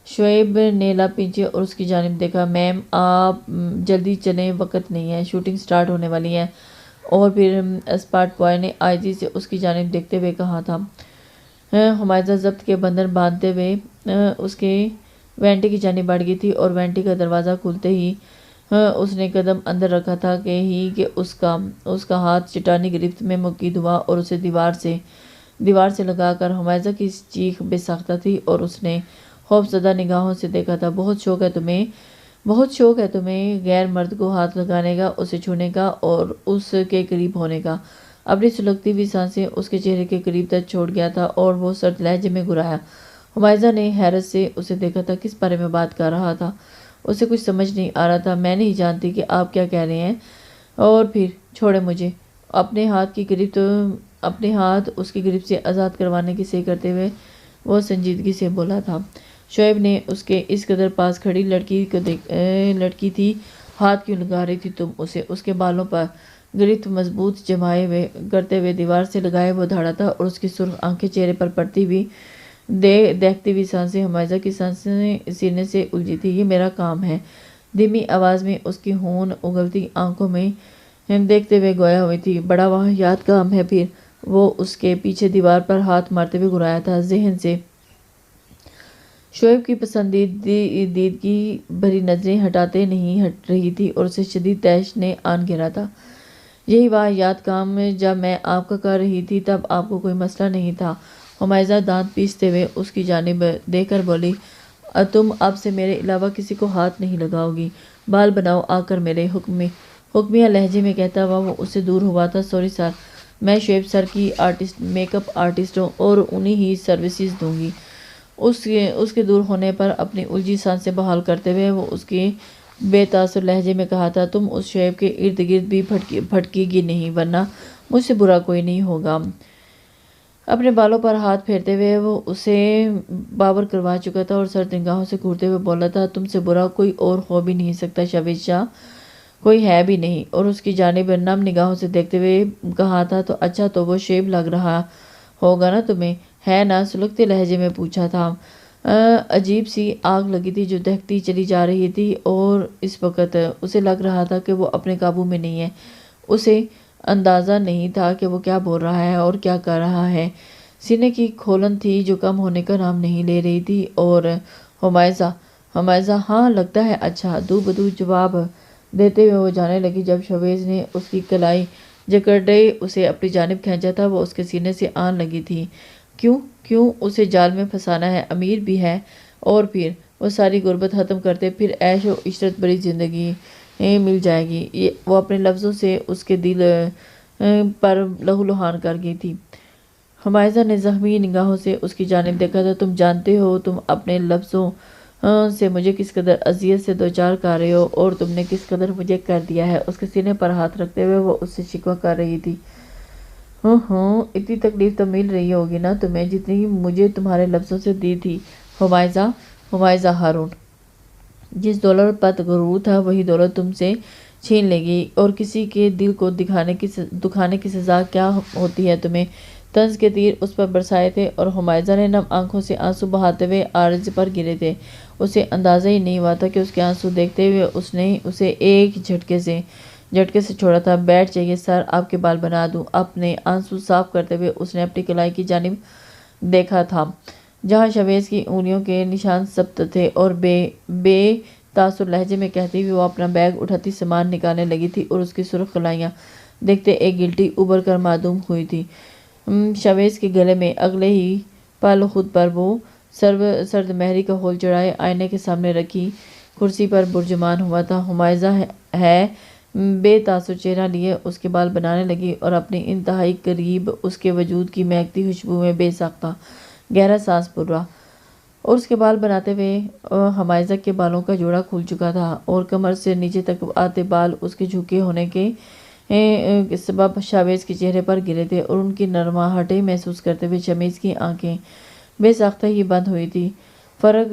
شعیب نے لب پیچھے اور اس کی جانب دیکھا۔ میم آپ جلدی چلیں، وقت نہیں ہے، شوٹنگ سٹارٹ ہونے والی ہے۔ اور پھر اسپاٹ بوائے نے آہستگی سے اس کی جانب دیکھتے ہوئے کہا تھا۔ حمائزہ ضبط کے بندھن باندھتے ہوئے اس کے وینٹی کی جانب بڑھ گئی تھی اور وینٹی کا دروازہ کھلتے ہی اس نے قدم اندر رکھا تھا کہ اس کا ہاتھ چٹانی گرفت میں مقید ہوا اور اسے دیوار سے لگا کر حمائزہ کی چیخ بے ساختہ تھی اور اس نے خوف زدہ نگاہوں سے دیکھا تھا۔ بہت شوق ہے تمہیں غیر مرد کو ہاتھ لگانے کا، اسے چھونے کا اور اس کے قریب ہونے کا۔ اپنی سلگتی ہوئی سانسیں اس کے چہرے کے قریب تک چھوڑ گیا تھا اور وہ سرد لہجے میں گرایا۔ حمائزہ نے حیرت سے اسے دیکھا تھا۔ کس بارے میں بات کر رہا تھا؟ اسے کچھ سمجھ نہیں آ رہا تھا۔ میں نہیں جانتی کہ آپ کیا کہہ رہے ہیں۔ اور پھر چھوڑے مجھے۔ اپنے ہاتھ اس کی گرفت سے آزاد کروانے کی صحیح کرتے ہوئے وہ سنجیدگی سے بولا تھا۔ شعیب نے اس کے اس قدر پاس کھڑی لڑکی تھی، ہاتھ کیوں لگا رہی تھی تم اسے؟ اس کے بالوں پر گرفت مضبوط جمائے ہوئے کرتے ہوئے دیوار سے لگائے وہ دھاڑا تھا اور اس کی سرخ آنکھیں چہرے پر پڑتی ہوئی دیکھتی ہوئی سانسیں حمائزہ کی سانسیں سینے سے الجھی تھی۔ یہ میرا کام ہے، دھیمی آواز میں اس کی ہون اگلتی آنکھوں میں دیکھتے ہوئے گویا ہوئی تھی۔ بڑا واہیات کام ہے پھر، وہ اس کے پیچھے دیوار پر ہاتھ مارتے ہوئے گرایا تھا۔ ذہن سے شعیب کی پسندیدگی بھری نظریں ہٹاتے نہیں ہٹ رہی تھی اور اسے شدید تیش نے آن گھیرا تھا۔ یہی واہیات کام جب میں آپ کا کر رہی تھی تب آپ کو کوئی مسئلہ نہیں تھا۔ حمائزہ دانت پیستے ہوئے اس کی جانب دیکھ کر بولی، تم اب سے میرے علاوہ کسی کو ہاتھ نہیں لگاؤ گی۔ بال بناؤ آ کر میرے حکمیہ لہجے میں کہتا ہوا وہ اس سے دور ہوا تھا۔ سوری سر، میں شعیب سر کی میک اپ آرٹسٹ ہوں اور انہیں ہی سروسز دوں گی۔ اس کے دور ہونے پر اپنی الجھی سانسیں بحال کرتے ہوئے وہ اس کے بے تاثر لہجے میں کہا تھا، تم اس شعیب کے ارد گرد بھی بھٹکی گی نہیں، ورنہ مجھ سے برا کوئی نہیں ہوگا۔ اپنے بالوں پر ہاتھ پھیرتے ہوئے وہ اسے باور کروا چکا تھا اور سرد نگاہوں سے گھورتے ہوئے بولا تھا، تم سے برا کوئی اور ہو بھی نہیں سکتا شاویز شاہ، کوئی ہے بھی نہیں۔ اور اس کی جانب نم نگاہوں سے دیکھتے ہوئے کہا تھا، تو اچھا تو وہ شعیب لگ رہا ہوگا نا تمہیں، ہے نا؟ سلگتے لہجے میں پوچھا تھا۔ عجیب سی آگ لگی تھی جو دہتی چلی جا رہی تھی اور اس وقت اسے لگ رہا تھا کہ وہ اپنے قابو میں نہیں ہے۔ اسے اندازہ نہیں تھا کہ وہ کیا بول رہا ہے اور کیا کر رہا ہے۔ سینے کی کھولن تھی جو کم ہونے کا نام نہیں لے رہی تھی۔ اور حمائزہ ہاں لگتا ہے اچھا، دو بدو جواب دیتے ہوئے وہ جانے لگی۔ جب شاویز نے اس کی کلائی جکڑے اسے اپنی جانب کھینچا تھا وہ اس کے سینے سے آن لگی تھی۔ کیوں اسے جال میں پھنسانا ہے؟ امیر بھی ہے اور پھر وہ ساری غربت ختم کرتے پھر عیش و عشرت بڑی زندگی مل جائے گی۔ وہ اپنے لفظوں سے اس کے دل پر لہو لہان کر گئی تھی۔ حمائزہ نے زخمی نگاہوں سے اس کی جانب دیکھا تھا، تم جانتے ہو تم اپنے لفظوں سے مجھے کس قدر اذیت سے دوچار کر رہے ہو اور تم نے کس قدر مجھے کر دیا ہے۔ اس کے سینے پر ہاتھ رکھتے ہوئے وہ اس سے شکوہ کر رہی تھی۔ اتنی تکلیف تو مل رہی ہوگی نا تمہیں جتنی مجھے تمہارے لفظوں سے دی تھی حمائزہ ہارون۔ جس دولت پر غرور تھا وہی دولت تم سے چھین لے گی، اور کسی کے دل کو دکھانے کی سزا کیا ہوتی ہے تمہیں؟ طنز کے تیر اس پر برسائے تھے اور حمائزہ نے نم آنکھوں سے آنسو بہاتے ہوئے عارض پر گرے تھے۔ اسے اندازہ ہی نہیں ہوا تھا کہ اس کے آنسو دیکھتے ہوئے اس نے اسے ایک جھٹکے سے چھوڑا تھا۔ بیٹھ جائیے سر، آپ کے بال بنا دوں۔ اپنے آنسو صاف کرتے ہوئے اس نے اپنی کلائی کی جانب دیکھا تھا جہاں شاویز کی انگلیوں کے نشان ثبت تھے، اور بے تاثر لہجے میں کہتی ہوئی وہ اپنا بیگ اٹھاتی سامان نکالنے لگی تھی اور اس کی سرخ کلائیاں دیکھتے ایک گلٹی ابھر کر معدوم ہوئی تھی شاویز کے گلے میں۔ اگلے ہی پل خود پر وہ سرد مہری کا ہول چڑھائے آئینے کے سامنے رکھی کرسی پر برجمان ہوا تھا۔ حمائزہ ہے بے تاثر چہرہ لیے اس کے بال بنانے لگی اور اپنی انتہائی قریب اس کے وجود کی مہکتی خوشبو میں بے ساختہ گہرا سانس بھرا، اور اس کے بال بناتے ہوئے حمائزہ کے بالوں کا جوڑا کھل چکا تھا اور کمر سے نیچے تک آتے بال اس کے جھکے ہونے کے سبب شاویز کے چہرے پر گرے تھے اور ان کی نرماہٹیں محسوس کرتے ہوئے شاویز کی آنکھیں بے ساختہ ہی بند ہوئی تھی۔ فرق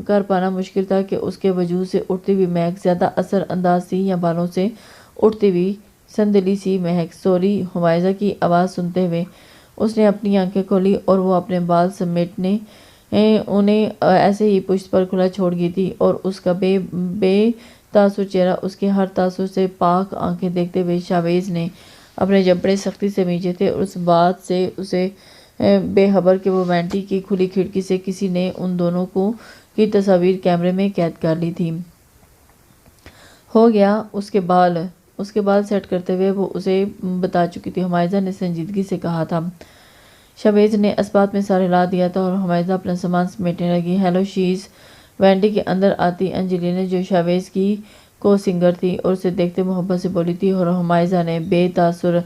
کر پانا مشکل تھا کہ اس کے وجود سے اٹھتی ہوئی مہک زیادہ اثر انداز تھی یا بالوں سے اٹھتی ہوئی سندلی سی مہک۔ سوری، حمائزہ کی آواز سنتے ہوئے اس نے اپنی آنکھیں کھولی اور وہ اپنے بال سمیٹنے انہیں ایسے ہی پشت پر کھلا چھوڑ گئی تھی، اور اس کا بے تاثر چہرہ اس کے ہر تاثر سے پاک آنکھیں دیکھتے ہوئے شاویز نے اپنے جبڑے سختی سے مینچے تھے اور اس بات سے اسے بے خبر کہ وہ وینٹی کی کھلی کھڑکی سے کسی نے ان دونوں کی تصاویر کیمرے میں قید کر لی تھی۔ ہو گیا اس کے بال سیٹ کرتے ہوئے وہ اسے بتا چکی تھی، حمائزہ نے سنجیدگی سے کہا تھا۔ شاویز نے اسبات میں سر ہلا دیا تھا اور حمائزہ اپنا سامان سمیٹنے لگی۔ ہیلو شیز، وینڈی کے اندر آتی انجلی نے جو شاویز کی کو سنگر تھی اور اسے دیکھتے محبت سے بولی تھی، اور حمائزہ نے بے تاثر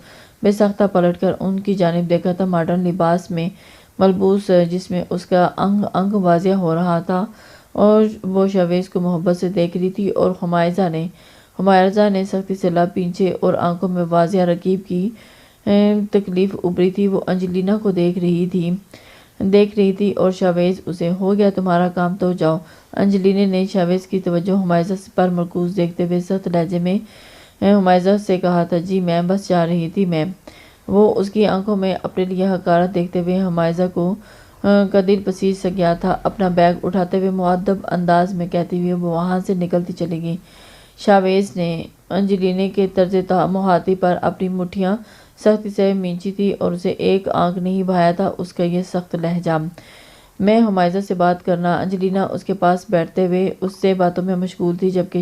بے ساختہ پلٹ کر ان کی جانب دیکھا تھا۔ ماڈرن لباس میں ملبوس جس میں اس کا انگ واضح ہو رہا تھا، اور وہ شاویز کو محبت سے دیکھ رہی تھی، اور حمائزہ نے سختی سے لب پیچھے اور آنکھوں میں واضح رقیب کی تکلیف ابری تھی۔ وہ انجلینا کو دیکھ رہی تھی اور شاویز اسے، ہو گیا تمہارا کام تو جاؤ۔ انجلینا نے شاویز کی توجہ حمائزہ پر مرکوز دیکھتے ہوئے سخت لہجے میں حمائزہ سے کہا تھا، جی میم، بس جا رہی تھی میم۔ وہ اس کی آنکھوں میں اپنے لیے حقارت دیکھتے ہوئے حمائزہ کو کا دل پسیج سا گیا تھا۔ اپنا بیگ اٹھاتے ہوئے مؤدب انداز میں کہتی ہوئے وہ وہاں سے نکلتی چلی گئی۔ شاویز نے انجلینا کے طرز مہاتی پر اپنی مٹھیاں سختی سے مینچی تھی اور اسے ایک آنکھ نہیں بھایا تھا اس کا یہ سخت لہجہ۔ میں حمائزہ سے بات کرنا۔ انجلینا اس کے پاس بیٹھتے ہوئے اس سے باتوں میں مشغول تھی، جبکہ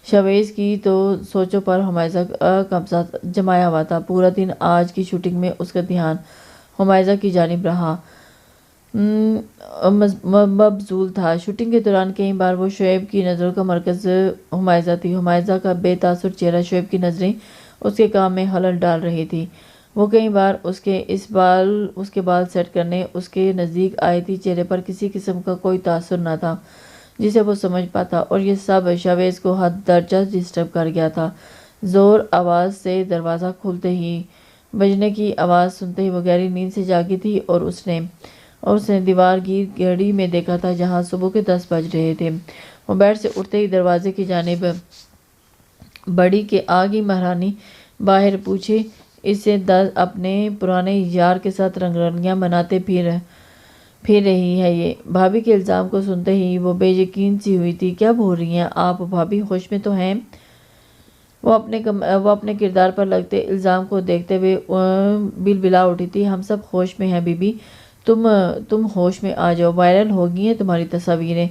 شاویز کی تو سوچوں پر حمائزہ کا قبضہ جمایا ہوا تھا۔ پورا دن آج کی شوٹنگ میں اس کا دھیان حمائزہ کی جانب رہا مبذول تھا۔ شوٹنگ کے دوران کئی بار وہ شعیب کی نظروں کا مرکز حمائزہ تھی۔ حمائزہ کا بے تاثر چہرہ شعیب کی نظریں اس کے کام میں خلل ڈال رہی تھی۔ وہ کئی بار اس کے بال سیٹ کرنے اس کے نزدیک آئی تھی۔ چہرے پر کسی قسم کا کوئی تاثر نہ تھا جسے وہ سمجھ پاتا، اور یہ سب شاویز کو حد درجہ ڈسٹرب کر گیا تھا۔ زور آواز سے دروازہ کھلتے ہی بجنے کی آواز سنتے ہی وہ گہری نیند سے جاگی تھی اور اس نے دیوار گیر گھڑی میں دیکھا تھا جہاں صبح کے 10 بج رہے تھے۔ وہ بیڈ سے اٹھتے ہی دروازے کی جانب بڑھی کہ آ گئی مہارانی، باہر پوچھے اس سے اپنے پرانے یار کے ساتھ رنگ رلیاں بناتے پھر رہی ہے یہ۔ بھابھی کے الزام کو سنتے ہی وہ بے یقین سی ہوئی تھی۔ کیا بول رہی ہیں آپ؟ بھابھی ہوش میں تو ہیں؟ وہ اپنے کردار پر لگتے الزام کو دیکھتے ہوئے بلبلا اٹھی تھی۔ ہم سب ہوش میں ہیں بی بی، تم ہوش میں آ جاؤ۔ وائرل ہو گئی ہیں تمہاری تصاویریں۔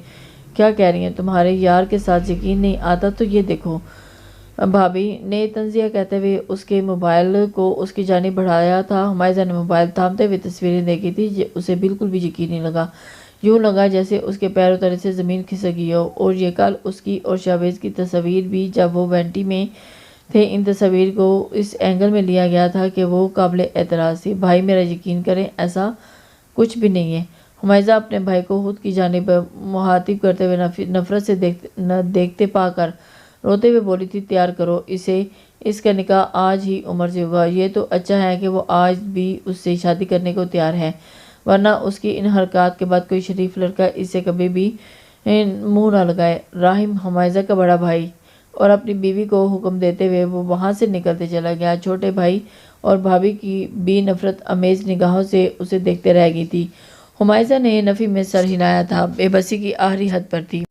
کیا کہہ رہی ہیں؟ تمہارے یار کے ساتھ یقین نہیں آتا تو یہ دیکھو۔ بھابھی نے تنزیہ کہتے ہوئے اس کے موبائل کو اس کی جانب بڑھایا تھا۔ حمائزہ نے موبائل تھامتے ہوئے تصویریں دیکھی تھی۔ اسے بالکل بھی یقین نہیں لگا۔ یوں لگا جیسے اس کے پیروں تلے سے زمین کھسک گئی ہو۔ اور یہ کل اس کی اور شاویز کی تصاویر بھی جب وہ وینٹی میں تھے، ان تصاویر کو اس اینگل میں لیا گیا تھا کہ وہ قابل اعتراض تھی۔ بھائی میرا یقین کریں، ایسا کچھ بھی نہیں ہے۔ حمائزہ اپنے بھائی کو خود کی جانب مخاطب کرتے ہوئے نفرت سے دیکھتے پا کر روتے ہوئے بولی تھی، تیار کرو اسے، اس کا نکاح آج ہی عمر سے ہوگا۔ یہ تو اچھا ہے کہ وہ آج بھی اس سے شادی کرنے کو تیار ہے، ورنہ اس کی ان حرکات کے بعد کوئی شریف لڑکا اس سے کبھی بھی منہ نہ لگائے۔ راحم حمائزہ کا بڑا بھائی اور اپنی بیوی کو حکم دیتے ہوئے وہ وہاں سے نکلتے چلا گیا۔ چھوٹے بھائی اور بھابھی کی بھی نفرت امیز نگاہوں سے اسے دیکھتے رہ گئی تھی۔ حمائزہ نے نفی میں سر ہلایا تھا، بے بسی کی آخری حد پر تھی۔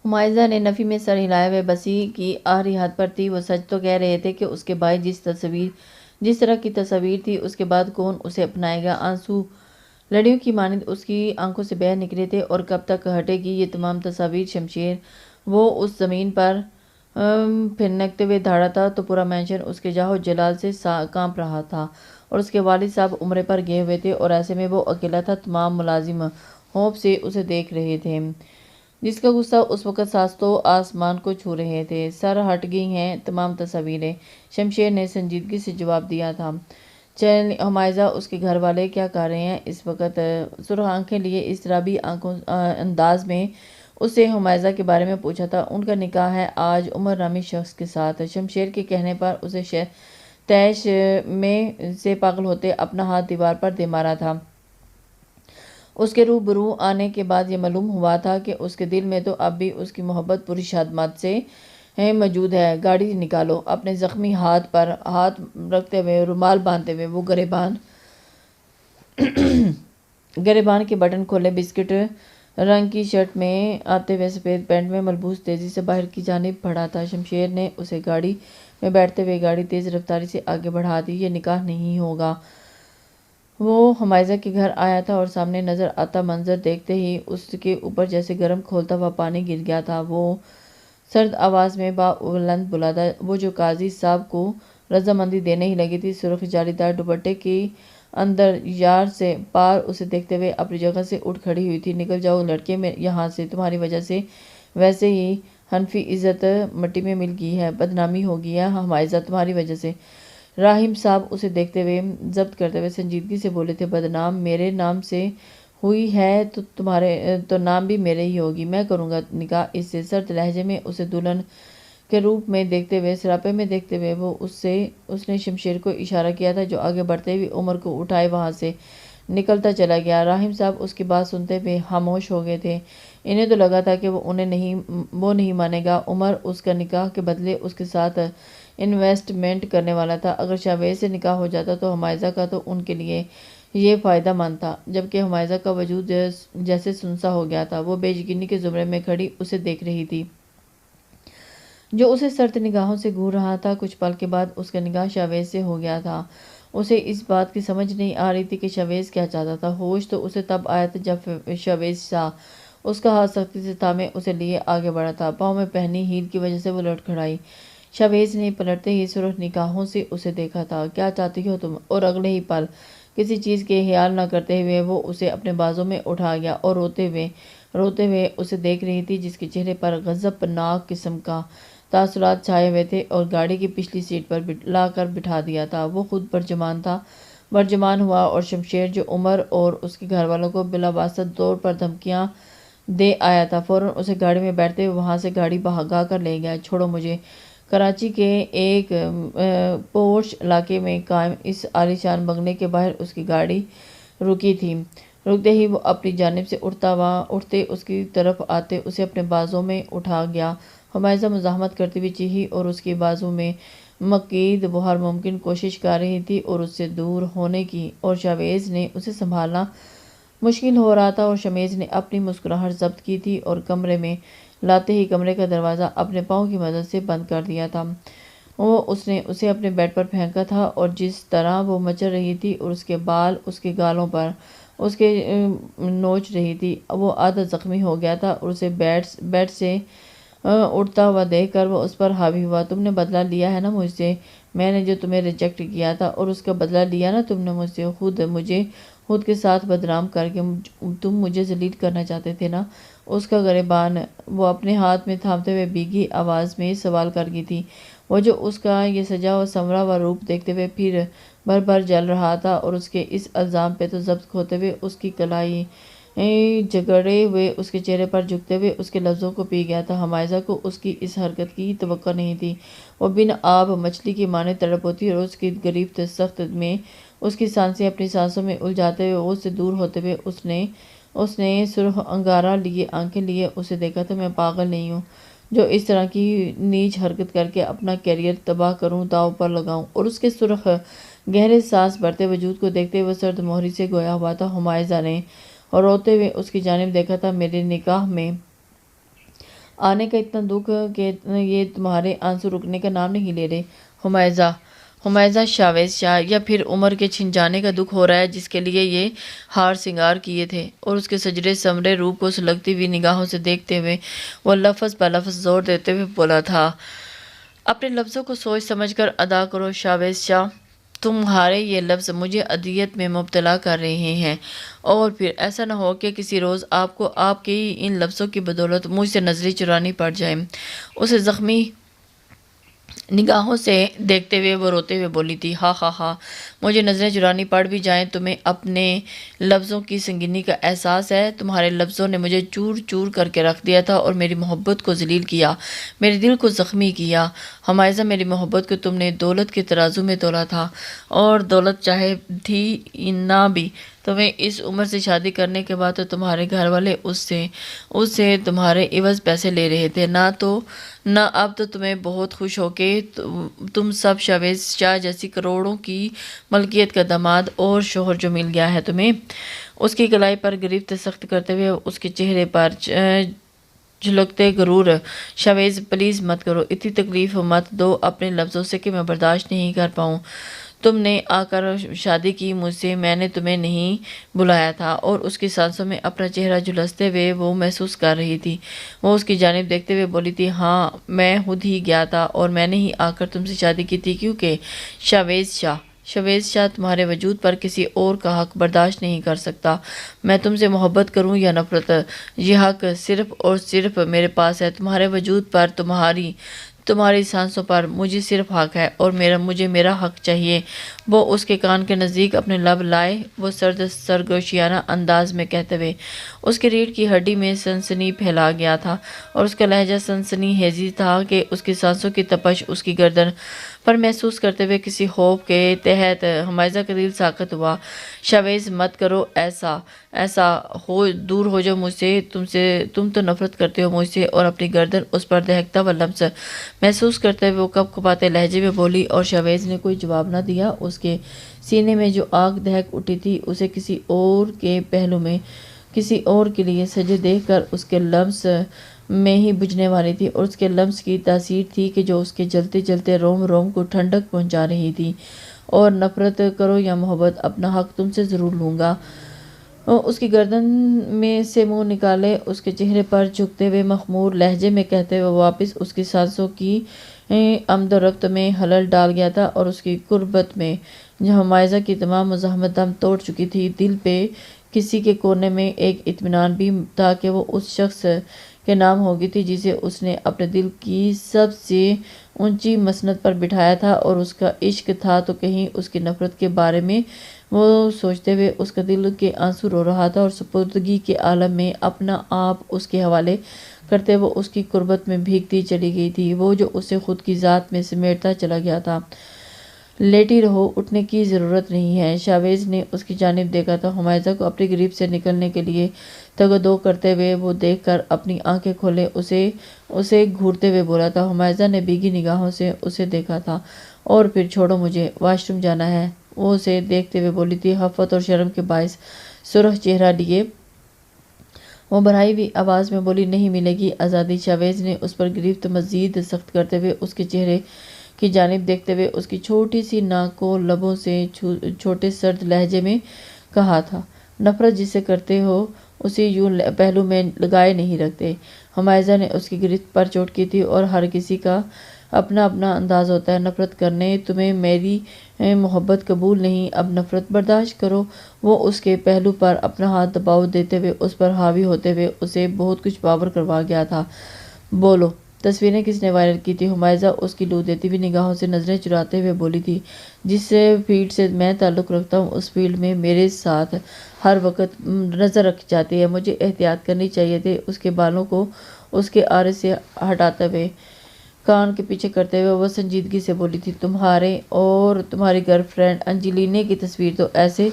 حمائزہ نے نفی میں سر ہلایا، بے بسی کی آخری حد پر تھی۔ وہ سچ تو کہہ رہے تھے کہ اس کے بھائی جس طرح کی تصویر تھی، اس کے بعد کون اسے اپنائے گا؟ آنسو لڑیوں کی مانند اس کی آنکھوں سے بہہ نکلے تھے۔ اور کب تک ہٹے گی یہ تمام تصاویر؟ شمشیر وہ اس زمین پر پھرنکتے ہوئے دھاڑا تھا تو پورا مینشن اس کے جاہ و جلال سے کانپ رہا تھا، اور اس کے والد صاحب عمرے پر گئے ہوئے تھے، اور ایسے میں وہ اکیلا تھا۔ تمام ملازم خوف سے اسے دیکھ رہے تھے، جس کا غصہ اس وقت ساستوں آسمان کو چھو رہے تھے۔ سر ہٹ گئی ہیں تمام تصاویریں، شمشیر نے سنجیدگی سے جواب دیا تھا۔ چل حمائزہ، اس کے گھر والے کیا کر رہے ہیں اس وقت؟ سرخ آنکھیں لیے اضطرابی انداز میں اس سے حمائزہ کے بارے میں پوچھا تھا۔ ان کا نکاح ہے آج عمر نامی شخص کے ساتھ۔ شمشیر کے کہنے پر اسے تیش میں سے پاگل ہوتے اپنا ہاتھ دیوار پر دے مارا تھا۔ اس کے روبرو آنے کے بعد یہ معلوم ہوا تھا کہ اس کے دل میں تو اب بھی اس کی محبت پوری شادمات سے موجود ہے۔ گاڑی نکالو۔ اپنے زخمی ہاتھ پر ہاتھ رکھتے ہوئے، رومال باندھتے ہوئے وہ گریبان کے بٹن کھولے۔ بسکٹ رنگ کی شرٹ میں آتے ہوئے سفید پینٹ میں ملبوس تیزی سے باہر کی جانب بڑھا تھا۔ شمشیر نے اسے گاڑی میں بیٹھتے ہوئے گاڑی تیز رفتاری سے آگے بڑھا دی۔ یہ نکاح نہیں ہوگا۔ وہ حمائزہ کے گھر آیا تھا اور سامنے نظر آتا منظر دیکھتے ہی اس کے اوپر جیسے گرم کھولتا ہوا پانی گر گیا تھا۔ وہ سرد آواز میں بلند بلادا، وہ جو قاضی صاحب کو رضامندی دینے ہی لگی تھی، سرخ جالی دار دوپٹے کی اندر یار سے پار اسے دیکھتے ہوئے اپنی جگہ سے اٹھ کھڑی ہوئی تھی۔ نکل جاؤ لڑکے یہاں سے، تمہاری وجہ سے ویسے ہی حنفی عزت مٹی میں مل گئی ہے، بدنامی ہو گئی ہے حمائزہ تمہاری وجہ سے۔ راحم صاحب اسے دیکھتے ہوئے ضبط کرتے ہوئے سنجیدگی سے بولے تھے، بدنام میرے نام سے ہوئی ہے تو نام بھی میرے ہی ہوگی، میں کروں گا نکاح اس سے۔ سرد لہجے میں اسے دلہن کے روپ میں دیکھتے ہوئے، سراپے میں دیکھتے ہوئے اس نے شمشیر کو اشارہ کیا تھا جو آگے بڑھتے ہوئے عمر کو اٹھائے وہاں سے نکلتا چلا گیا۔ راحم صاحب اس کی بات سنتے ہوئے خاموش ہو گئے تھے۔ انہیں تو لگا تھا کہ وہ نہیں مانے گا۔ عمر اس کا نکاح کے بدلے اس کے ساتھ انویسٹمنٹ کرنے والا تھا۔ اگر شاویز سے نکاح ہو جاتا تو حمائزہ کا تو ان کے لیے یہ فائدہ مند تھا، جبکہ حمائزہ کا وجود جیسے سنسا ہو گیا تھا۔ وہ بے یقینی کے زمرے میں کھڑی اسے دیکھ رہی تھی، جو اسے سرد نگاہوں سے گھور رہا تھا۔ کچھ پل کے بعد اس کا نگاہ شاویز سے ہو گیا تھا۔ اسے اس بات کی سمجھ نہیں آ رہی تھی کہ شاویز کیا چاہتا تھا۔ ہوش تو اسے تب آیا تھا جب شاویز شاہ اس کا ہاتھ سختی سے تھامے اسے لیے آگے بڑھا تھا۔ پاؤں میں پہنی ہیل کی وجہ سے وہ لڑ کھڑائی۔ شاویز نے پلٹتے ہی سرخ نگاہوں سے اسے دیکھا تھا۔ کیا چاہتی ہو تم؟ اور اگلے ہی پل کسی چیز کے خیال نہ کرتے ہوئے وہ اسے اپنے بازوں میں اٹھا گیا اور روتے ہوئے اسے دیکھ رہی تھی، جس کے چہرے پر غضبناک قسم کا تاثرات چھائے ہوئے تھے، اور گاڑی کی پچھلی سیٹ پر لا کر بٹھا دیا تھا۔ وہ خود برجمان ہوا اور شمشیر، جو عمر اور اس کے گھر والوں کو بلا واسطہ طور پر دھمکیاں دے آیا تھا، فوراً اسے گاڑی میں بیٹھتے ہوئے وہاں سے گاڑی بھگا کر لے گیا۔ چھوڑو مجھے۔ کراچی کے ایک پوش علاقے میں قائم اس عالیشان بنگلے کے باہر اس کی گاڑی رکی تھی۔ رکتے ہی وہ اپنی جانب سے اٹھتے اس کی طرف آتے اسے اپنے بازوں میں اٹھا گیا۔ حمائزہ مزاحمت کرتی ہوئی چیخی اور اس کے بازو میں مقید وہ ہر ممکن کوشش کر رہی تھی اور اس سے دور ہونے کی، اور شاویز نے اسے سنبھالنا مشکل ہو رہا تھا، اور شاویز نے اپنی مسکراہٹ ضبط کی تھی اور کمرے میں لاتے ہی کمرے کا دروازہ اپنے پاؤں کی مدد سے بند کر دیا تھا۔ اس نے اسے اپنے بیڈ پر پھینکا تھا، اور جس طرح وہ مچل رہی تھی اور اس کے بال اس کے گالوں پر اس کے نوچ رہی تھی، وہ آدھا زخمی ہو گیا تھا، اور اسے بیڈ سے اٹھتا ہوا دیکھ کر وہ اس پر حاوی ہوا۔ تم نے بدلہ لیا ہے نا مجھ سے؟ میں نے جو تمہیں ریجیکٹ کیا تھا، اور اس کا بدلہ لیا نا تم نے مجھ سے؟ مجھے خود کے ساتھ بدنام کر کے تم مجھے ذلیل کرنا چاہتے تھے نا؟ اس کا گریبان وہ اپنے ہاتھ میں تھامتے ہوئے بھیگی آواز میں سوال کر گئی تھی، وہ جو اس کا یہ سجا و سنورا ہوا روپ دیکھتے ہوئے پھر بھر جل رہا تھا، اور اس کے اس الزام پہ تو ضبط کھوتے ہوئے اس کی کلائی جگڑے ہوئے اس کے چہرے پر جھکتے ہوئے اس کے لفظوں کو پی گیا تھا۔ حمائزہ کو اس کی اس حرکت کی توقع نہیں تھی۔ وہ بن آب مچھلی کی مانند تڑپ ہوتی، اور اس کی گرفت سخت میں اس کی سانسیں اپنی سانسوں میں الجھاتے ہوئے اس سے دور ہوتے ہوئے اس نے سرخ انگارہ لیے آنکھیں لیے اسے دیکھا تھا۔ میں پاگل نہیں ہوں جو اس طرح کی نیچ حرکت کر کے اپنا کیریئر تباہ کروں، داؤ پر لگاؤں۔ اور اس کے سرخ گہرے سانس بھرتے وجود کو دیکھتے ہوئے سرد مہری سے گویا ہوا تھا۔ حمائزہ نے اور روتے ہوئے اس کی جانب دیکھا تھا۔ میرے نکاح میں آنے کا اتنا دکھ کہ یہ تمہارے آنسو رکنے کا نام نہیں لے رہے۔ حمائزہ شاویز شاہ، یا پھر عمر کے چھن جانے کا دکھ ہو رہا ہے، جس کے لیے یہ ہار سنگار کیے تھے؟ اور اس کے سجرے سمرے روپ کو سلگتی ہوئی نگاہوں سے دیکھتے ہوئے وہ لفظ بہ لفظ زور دیتے ہوئے بولا تھا، اپنے لفظوں کو سوچ سمجھ کر ادا کرو شاویز شاہ۔ تمہارے یہ لفظ مجھے اذیت میں مبتلا کر رہے ہیں، اور پھر ایسا نہ ہو کہ کسی روز آپ کو آپ کے ان لفظوں کی بدولت مجھ سے نظریں چرانی پڑ جائیں۔ اسے زخمی نگاہوں سے دیکھتے ہوئے وہ روتے ہوئے بولی تھی، ہاں ہاں ہاں، مجھے نظریں چرانی پڑ بھی جائیں۔ تمہیں اپنے لفظوں کی سنگینی کا احساس ہے؟ تمہارے لفظوں نے مجھے چور چور کر کے رکھ دیا تھا، اور میری محبت کو ذلیل کیا، میرے دل کو زخمی کیا۔ حمائزہ، میری محبت کو تم نے دولت کے ترازو میں تولا تھا، اور دولت چاہے تھی نہ بھی، تمہیں اس عمر سے شادی کرنے کے بعد تو تمہارے گھر والے اس سے تمہارے عوض پیسے لے رہے تھے نہ اب تو تمہیں بہت خوش ہو کہ تم سب شاویز شاہ جیسی کروڑوں کی ملکیت کا داماد اور شوہر جو مل گیا ہے تمہیں۔ اس کی کلائی پر گرفت سخت کرتے ہوئے اس کے چہرے پر جھلکتے غرور، شاویز پلیز مت کرو، اتنی تکلیف مت دو اپنے لفظوں سے کہ میں برداشت نہیں کر پاؤں۔ تم نے آ کر شادی کی مجھ سے، میں نے تمہیں نہیں بلایا تھا۔ اور اس کی سانسوں میں اپنا چہرہ جھلستے ہوئے وہ محسوس کر رہی تھی۔ وہ اس کی جانب دیکھتے ہوئے بولی تھی، ہاں میں خود ہی گیا تھا، اور میں نے ہی آ کر تم سے شادی کی تھی، کیونکہ شاویز شاہ تمہارے وجود پر کسی اور کا حق برداشت نہیں کر سکتا۔ میں تم سے محبت کروں یا نفرت، یہ حق صرف اور صرف میرے پاس ہے۔ تمہارے وجود پر، تمہاری سانسوں پر مجھے صرف حق ہے، اور مجھے میرا حق چاہیے۔ وہ اس کے کان کے نزدیک اپنے لب لائے، وہ سرد سرگوشیانہ انداز میں کہتے ہوئے۔ اس کے ریڑھ کی ہڈی میں سنسنی پھیلا گیا تھا، اور اس کا لہجہ سنسنی خیز تھا کہ اس کی سانسوں کی تپش اس کی گردن پر محسوس کرتے ہوئے کسی خوف کے تحت حمائزہ کا دل ساکت ہوا۔ شاویز مت کرو ایسا دور ہو جاؤ مجھ سے، تم تو نفرت کرتے ہو مجھ سے۔ اور اپنی گردن اس پر دہکتا ہوا لمس محسوس کرتے ہوئے وہ کپ کپاتے لہجے میں بولی اور شاویز نے کوئی جواب نہ دیا۔ اس کے سینے میں جو آگ دہک اٹھی تھی اسے کسی اور کے پہلو میں کسی اور کے لیے سجے دیکھ کر اس کے لمس میں ہی بجھنے والی تھی، اور اس کے لمس کی تاثیر تھی کہ جو اس کے جلتے جلتے روم روم کو ٹھنڈک پہنچا رہی تھی۔ اور نفرت کرو یا محبت، اپنا حق تم سے ضرور لوں گا۔ اس کی گردن میں سے منہ نکالے اس کے چہرے پر جھکتے ہوئے مخمور لہجے میں کہتے ہوئے واپس اس کی سانسوں کی آمد و رفت میں خلل ڈال گیا تھا، اور اس کی قربت میں جو حمائزہ کی تمام مزاحمت دم توڑ چکی تھی، دل پہ کسی کے کونے میں ایک اطمینان بھی تھا کہ وہ اس شخص کے نام ہوگی تھی جسے اس نے اپنے دل کی سب سے اونچی مسند پر بٹھایا تھا، اور اس کا عشق تھا تو کہیں اس کی نفرت کے بارے میں وہ سوچتے ہوئے اس کا دل کے آنسو رو رہا تھا، اور سپردگی کے عالم میں اپنا آپ اس کے حوالے کرتے وہ اس کی قربت میں بھیگتی چلی گئی تھی، وہ جو اسے خود کی ذات میں سمیٹتا چلا گیا تھا۔ لیٹی رہو، اٹھنے کی ضرورت نہیں ہے۔ شاویز نے اس کی جانب دیکھا تو حمائزہ کو اپنی گریب سے نکلنے کے لیے تگدو کرتے ہوئے وہ دیکھ کر اپنی آنکھیں کھولے اسے گھورتے ہوئے بولا تھا۔ حمائزہ نے بھیگی نگاہوں سے اسے دیکھا تھا، اور پھر چھوڑو مجھے، واش روم جانا ہے، وہ اسے دیکھتے ہوئے بولی تھی۔ حفت اور شرم کے باعث سرخ چہرہ لیے وہ بڑھائی ہوئی آواز میں بولی، نہیں ملے گی آزادی۔ شاویز نے اس پر گرفت مزید سخت کرتے ہوئے اس کے چہرے کی جانب دیکھتے ہوئے اس کی چھوٹی سی ناک کو لبوں سے چھوٹے سرد لہجے میں کہا تھا، نفرت جسے کرتے ہو اسے یوں پہلو میں لگائے نہیں رکھتے۔ حمائزہ نے اس کی گرفت پر چوٹ کی تھی، اور ہر کسی کا اپنا اپنا انداز ہوتا ہے نفرت کرنے۔ تمہیں میری محبت قبول نہیں، اب نفرت برداشت کرو۔ وہ اس کے پہلو پر اپنا ہاتھ دباؤ دیتے ہوئے اس پر حاوی ہوتے ہوئے اسے بہت کچھ باور کروا گیا تھا۔ بولو، تصویریں کس نے وائرل کی تھی؟ حمائزہ اس کی لو دیتی ہوئی نگاہوں سے نظریں چراتے ہوئے بولی تھی، جس فیلڈ سے میں تعلق رکھتا ہوں اس فیلڈ میں میرے ساتھ ہر وقت نظر رکھی جاتی ہے، مجھے احتیاط کرنی چاہیے تھی۔ اس کے بالوں کو اس کے آرے سے ہٹاتے ہوئے کان کے پیچھے کرتے ہوئے وہ سنجیدگی سے بولی تھی، تمہارے اور تمہاری گرل فرینڈ انجلینے کی تصویر تو ایسے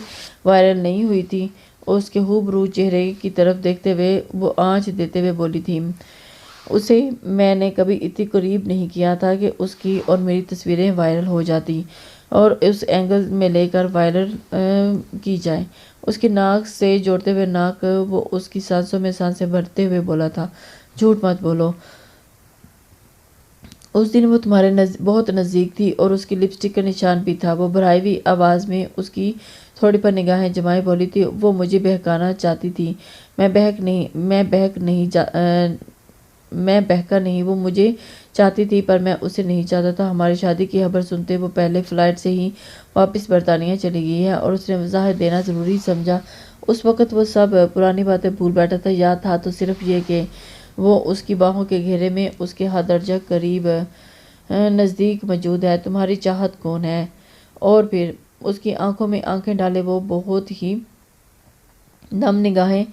وائرل نہیں ہوئی تھی۔ اس کے ہُبہُ چہرے کی طرف دیکھتے ہوئے وہ آنچ دیتے ہوئے بولی تھی، اسے میں نے کبھی اتنی قریب نہیں کیا تھا کہ اس کی اور میری تصویریں وائرل ہو جاتی اور اس اینگل میں لے کر وائرل کی جائیں۔ اس کی ناک سے جوڑتے ہوئے ناک وہ اس کی سانسوں میں سانسیں بھرتے ہوئے بولا تھا، جھوٹ مت بولو، اس دن وہ تمہارے بہت نزدیک تھی اور اس کی لپسٹک کا نشان بھی تھا۔ وہ بھرائی ہوئی آواز میں اس کی تھوڑی پر نگاہیں جمائے بولی تھی، وہ مجھے بہکانا چاہتی تھی، میں بہکا نہیں، وہ مجھے چاہتی تھی پر میں اسے نہیں چاہتا تھا۔ ہماری شادی کی خبر سنتے وہ پہلے فلائٹ سے ہی واپس برطانیہ چلی گئی ہے، اور اس نے وضاحت دینا ضروری سمجھا۔ اس وقت وہ سب پرانی باتیں بھول بیٹھا تھا، یاد تھا تو صرف یہ کہ وہ اس کی باہوں کے گھیرے میں اس کے ہر درجہ قریب نزدیک موجود ہے۔ تمہاری چاہت کون ہے؟ اور پھر اس کی آنکھوں میں آنکھیں ڈالے وہ بہت ہی نم نگاہیں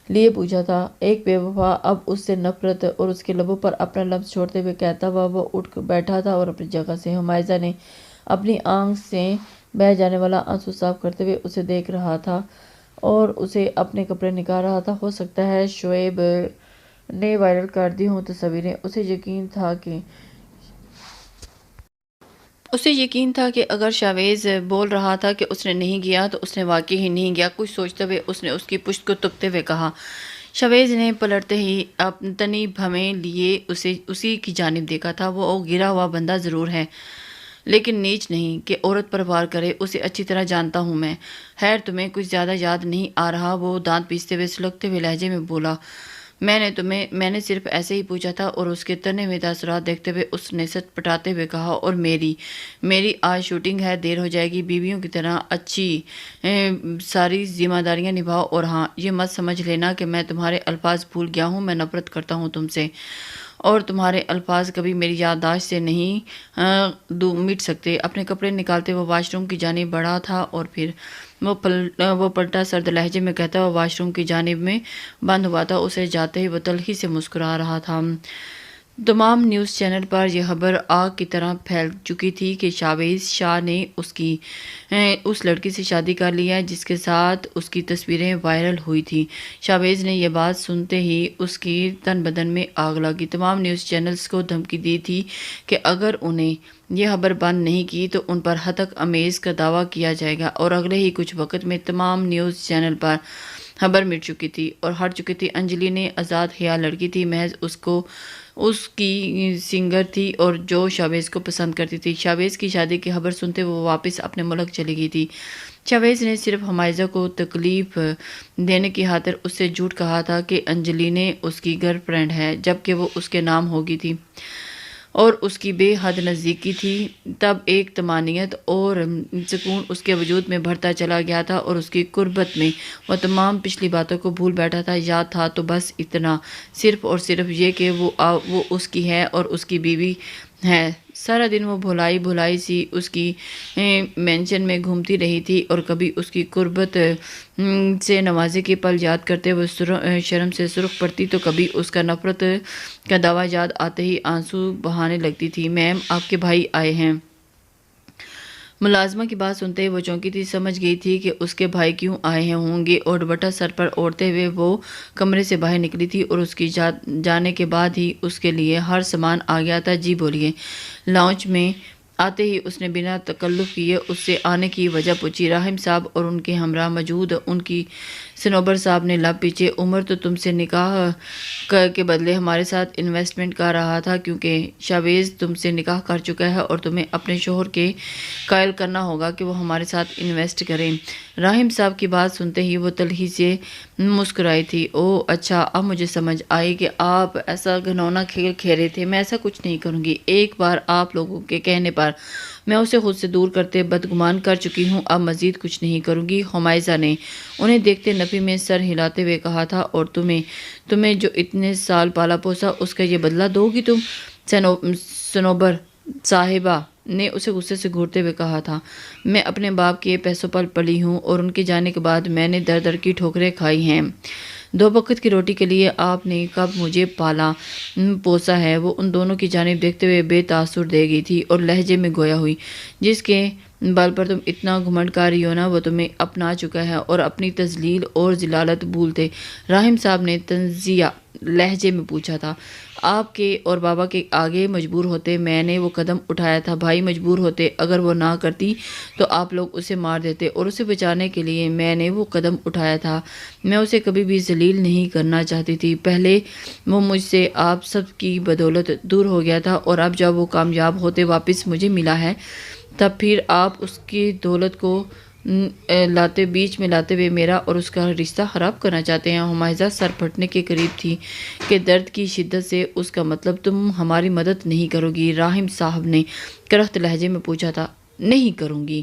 لیے پوچھا تھا، ایک بے وفا اب اس سے نفرت، اور اس کے لبوں پر اپنا لفظ چھوڑتے ہوئے کہتا ہوا وہ اٹھ بیٹھا تھا اور اپنی جگہ سے۔ حمائزہ نے اپنی آنکھ سے بہہ جانے والا آنسو صاف کرتے ہوئے اسے دیکھ رہا تھا اور اسے اپنے کپڑے نکال رہا تھا۔ ہو سکتا ہے شعیب نے وائرل کر دی ہوں تصویریں۔ اسے یقین تھا کہ اگر شاویز بول رہا تھا کہ اس نے نہیں کیا تو اس نے واقعی ہی نہیں کیا۔ کچھ سوچتے ہوئے اس نے اس کی پشت کو تپتے ہوئے کہا۔ شاویز نے پلٹتے ہی اپنی بھویں لیے اسی کی جانب دیکھا تھا۔ وہ گرا ہوا بندہ ضرور ہے لیکن نیچ نہیں کہ عورت پر وار کرے، اسے اچھی طرح جانتا ہوں میں۔ خیر تمہیں کچھ زیادہ یاد نہیں آ رہا؟ وہ دانت پیستے ہوئے سلگتے ہوئے لہجے میں بولا، میں نے صرف ایسے ہی پوچھا تھا۔ اور اس کے تنے ہوئے تاثرات دیکھتے ہوئے اس نے سچ پٹاتے ہوئے کہا، اور میری آج شوٹنگ ہے، دیر ہو جائے گی، بیویوں کی طرح اچھی ساری ذمہ داریاں نبھاؤ۔ اور ہاں، یہ مت سمجھ لینا کہ میں تمہارے الفاظ بھول گیا ہوں، میں نفرت کرتا ہوں تم سے، اور تمہارے الفاظ کبھی میری یادداشت سے نہیں مٹ سکتے۔ اپنے کپڑے نکالتے وہ واش روم کی جانب بڑھا تھا، اور پھر وہ پلٹا سرد لہجے میں کہتا ہوا واش روم کی جانب میں بند ہوا تھا۔ اسے جاتے ہی وہ تلخی سے مسکرا رہا تھا۔ تمام نیوز چینل پر یہ خبر آگ کی طرح پھیل چکی تھی کہ شاویز شاہ نے اس لڑکی سے شادی کر لی ہے جس کے ساتھ اس کی تصویریں وائرل ہوئی تھیں۔ شاویز نے یہ بات سنتے ہی اس کی تن بدن میں آگ لگی۔ تمام نیوز چینلز کو دھمکی دی تھی کہ اگر انہیں یہ خبر بند نہیں کی تو ان پر ہتک امیز کا دعویٰ کیا جائے گا، اور اگلے ہی کچھ وقت میں تمام نیوز چینل پر خبر مٹ چکی تھی اور ہٹ چکی تھی۔ انجلی نے آزاد خیال لڑکی تھی، محض اس کی سنگر تھی اور جو شاویز کو پسند کرتی تھی۔ شاویز کی شادی کی خبر سنتے وہ واپس اپنے ملک چلی گئی تھی۔ شاویز نے صرف حمائزہ کو تکلیف دینے کی خاطر اس سے جھوٹ کہا تھا کہ انجلی نے اس کی گرل فرینڈ ہے، جبکہ وہ اس کے نام ہو گئی تھی اور اس کی بے حد نزدیکی تھی۔ تب ایک طمانینت اور سکون اس کے وجود میں بڑھتا چلا گیا تھا اور اس کی قربت میں وہ تمام پچھلی باتوں کو بھول بیٹھا تھا۔ یاد تھا تو بس اتنا، صرف اور صرف یہ کہ وہ اس کی ہے اور اس کی بیوی ہے۔ سارا دن وہ بھولائی سی اس کی مینشن میں گھومتی رہی تھی اور کبھی اس کی قربت سے نوازے کے پل یاد کرتے وہ شرم سے سرخ پڑتی تو کبھی اس کا نفرت کا دعویٰ یاد آتے ہی آنسو بہانے لگتی تھی۔ میم، آپ کے بھائی آئے ہیں۔ ملازمہ کی بات سنتے ہی وہ چونکی تھی، سمجھ گئی تھی کہ اس کے بھائی کیوں آئے ہوں گے، اور دوپٹہ سر پر اوڑھتے ہوئے وہ کمرے سے باہر نکلی تھی اور اس کی جانے کے بعد ہی اس کے لیے ہر سامان آ گیا تھا۔ جی بولیے۔ لاؤنج میں آتے ہی اس نے بنا تکلف کیے اس سے آنے کی وجہ پوچھی۔ راحم صاحب اور ان کے ہمراہ موجود ان کی صنوبر صاحب نے لب پیچھے، عمر تو تم سے نکاح کے بدلے ہمارے ساتھ انویسٹمنٹ کر رہا تھا، کیونکہ شاویز تم سے نکاح کر چکا ہے اور تمہیں اپنے شوہر کے قائل کرنا ہوگا کہ وہ ہمارے ساتھ انویسٹ کریں۔ راحم صاحب کی بات سنتے ہی وہ تلخی سے مسکرائی تھی۔ او اچھا، اب مجھے سمجھ آئی کہ آپ ایسا گھنونا کھیل کھیلے تھے۔ میں ایسا کچھ نہیں کروں گی۔ ایک بار آپ لوگوں کے کہنے پر میں اسے خود سے دور کرتے بدگمان کر چکی ہوں، اب مزید کچھ نہیں کروں گی۔ حمائزہ نے انہیں دیکھتے نفی میں سر ہلاتے ہوئے کہا تھا، اور تمہیں جو اتنے سال پالا پوسا اس کا یہ بدلہ دو گی تم؟ صنوبر صاحبہ نے اسے غصے سے گھورتے ہوئے کہا تھا، میں اپنے باپ کے پیسوں پر پلی ہوں اور ان کے جانے کے بعد میں نے در در کی ٹھوکریں کھائی ہیں۔ 2 وقت کی روٹی کے لیے آپ نے کب مجھے پالا پوسا ہے؟ وہ ان دونوں کی جانب دیکھتے ہوئے بے تاثر دے گئی تھی اور لہجے میں گویا ہوئی، جس کے بل پر تم اتنا گھمنڈ کر رہی ہو نا، وہ تمہیں اپنا چکا ہے اور اپنی تذلیل اور ذلالت بھولتے۔ راحم صاحب نے تنزیہ لہجے میں پوچھا تھا، آپ کے اور بابا کے آگے مجبور ہوتے میں نے وہ قدم اٹھایا تھا، بھائی مجبور ہوتے، اگر وہ نہ کرتی تو آپ لوگ اسے مار دیتے، اور اسے بچانے کے لیے میں نے وہ قدم اٹھایا تھا۔ میں اسے کبھی بھی ذلیل نہیں کرنا چاہتی تھی۔ پہلے وہ مجھ سے آپ سب کی بدولت دور ہو گیا تھا، اور اب جب وہ کامیاب ہوتے واپس مجھے ملا ہے، تب پھر آپ اس کی دولت کو بیچ میں لاتے ہوئے میرا اور اس کا رشتہ خراب کرنا چاہتے ہیں۔ حمائزہ سر پھٹنے کے قریب تھی کہ درد کی شدت سے اس کا مطلب تم ہماری مدد نہیں کرو گی؟ راحم صاحب نے کرخت لہجے میں پوچھا تھا۔ نہیں کروں گی،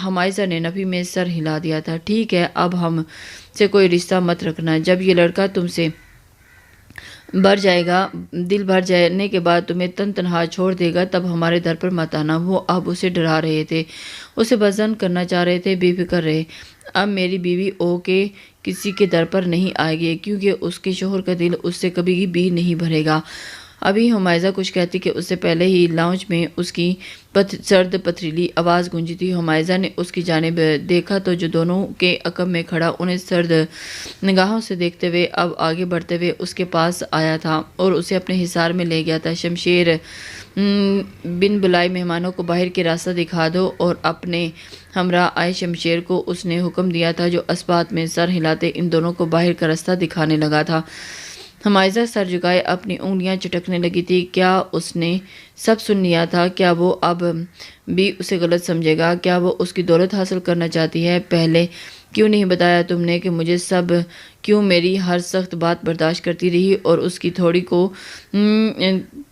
حمائزہ نے نفی میں سر ہلا دیا تھا۔ ٹھیک ہے، اب ہم سے کوئی رشتہ مت رکھنا۔ جب یہ لڑکا تم سے بھر جائے گا، دل بھر جانے کے بعد تمہیں تنہا چھوڑ دے گا، تب ہمارے در پر مت آنا۔ وہ اب اسے ڈرا رہے تھے، اسے بزن کرنا چاہ رہے تھے، بے فکر رہے۔ اب میری بیوی او کے کسی کے در پر نہیں آئے گی، کیونکہ اس کے شوہر کا دل اس سے کبھی بھی نہیں بھرے گا۔ ابھی حمائزہ کچھ کہتی کہ اس سے پہلے ہی لاؤنج میں اس کی سرد پتھریلی آواز گونجی تھی۔ حمائزہ نے اس کی جانب دیکھا تو جو دونوں کے عقب میں کھڑا انہیں سرد نگاہوں سے دیکھتے ہوئے اب آگے بڑھتے ہوئے اس کے پاس آیا تھا اور اسے اپنے حصار میں لے گیا تھا۔ شمشیر بن بلائے مہمانوں کو باہر کے راستہ دکھا دو، اور اپنے ہمراہ آئے شمشیر کو اس نے حکم دیا تھا، جو اسبات میں سر ہلاتے ان دونوں کو باہر کا راستہ دکھانے لگا تھا۔ حمائزہ سر جھکائے اپنی انگلیاں چٹکنے لگی تھی۔ کیا اس نے سب سن لیا تھا؟ کیا وہ اب بھی اسے غلط سمجھے گا؟ کیا وہ اس کی دولت حاصل کرنا چاہتی ہے؟ پہلے کیوں نہیں بتایا تم نے کہ مجھے سب کیوں میری ہر سخت بات برداشت کرتی رہی؟ اور اس کی تھوڑی کو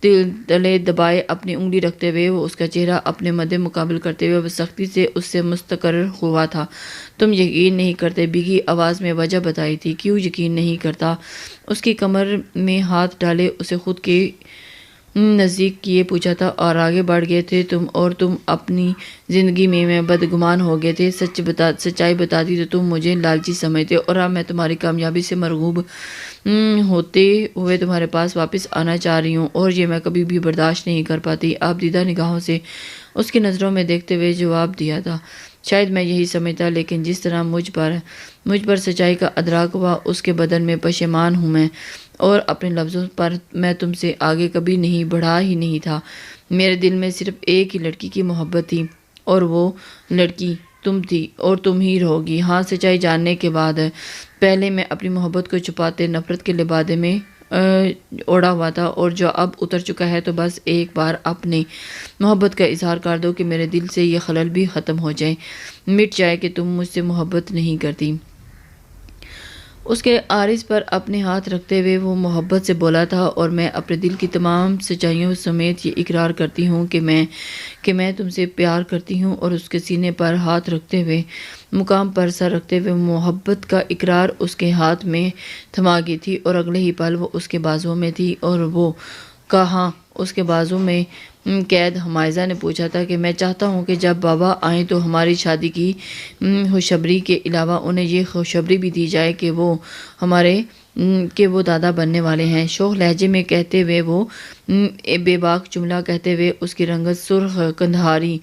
تلے دبائے اپنی انگلی رکھتے ہوئے وہ اس کا چہرہ اپنے مد مقابل کرتے ہوئے وہ سختی سے اس سے مستقر ہوا تھا۔ تم یقین نہیں کرتے، بھیگی آواز میں وجہ بتائی تھی۔ کیوں یقین نہیں کرتا؟ اس کی کمر میں ہاتھ ڈالے اسے خود کی نزدیک کیے پوچھا تھا اور آگے بڑھ گئے تھے تم اپنی زندگی میں بدگمان ہو گئے تھے، سچائی بتاتی تو تم مجھے لالچی سمجھتے، اور اب میں تمہاری کامیابی سے مرغوب ہوتے ہوئے تمہارے پاس واپس آنا چاہ رہی ہوں، اور یہ میں کبھی بھی برداشت نہیں کر پاتی۔ آپ دیدہ نگاہوں سے اس کی نظروں میں دیکھتے ہوئے جواب دیا تھا، شاید میں یہی سمجھتا، لیکن جس طرح مجھ پر سچائی کا ادراک ہوا، اس کے بدن میں پشیمان ہوں میں، اور اپنے لفظوں پر میں تم سے آگے کبھی نہیں بڑھا ہی نہیں تھا۔ میرے دل میں صرف ایک ہی لڑکی کی محبت تھی، اور وہ لڑکی تم تھی، اور تم ہی رہو گی۔ ہاں، سچائی جاننے کے بعد پہلے میں اپنی محبت کو چھپاتے نفرت کے لبادے میں اوڑا ہوا تھا، اور جو اب اتر چکا ہے تو بس ایک بار اپنی محبت کا اظہار کر دو کہ میرے دل سے یہ خلل بھی ختم ہو جائے، مٹ جائے کہ تم مجھ سے محبت نہیں کرتی۔ اس کے عارض پر اپنے ہاتھ رکھتے ہوئے وہ محبت سے بولا تھا، اور میں اپنے دل کی تمام سچائیوں سمیت یہ اقرار کرتی ہوں کہ میں تم سے پیار کرتی ہوں۔ اور اس کے سینے پر ہاتھ رکھتے ہوئے، مقام پر سر رکھتے ہوئے محبت کا اقرار اس کے ہاتھ میں تھما گئی تھی، اور اگلے ہی پل وہ اس کے بازوؤں میں تھی، اور وہ کہاں اس کے بازو میں قید۔ حمائزہ نے پوچھا تھا کہ میں چاہتا ہوں کہ جب بابا آئیں تو ہماری شادی کی خوشخبری کے علاوہ انہیں یہ خوشخبری بھی دی جائے کہ وہ دادا بننے والے ہیں۔ شوخ لہجے میں کہتے ہوئے، وہ بے باک جملہ کہتے ہوئے اس کی رنگت سرخ کندھاری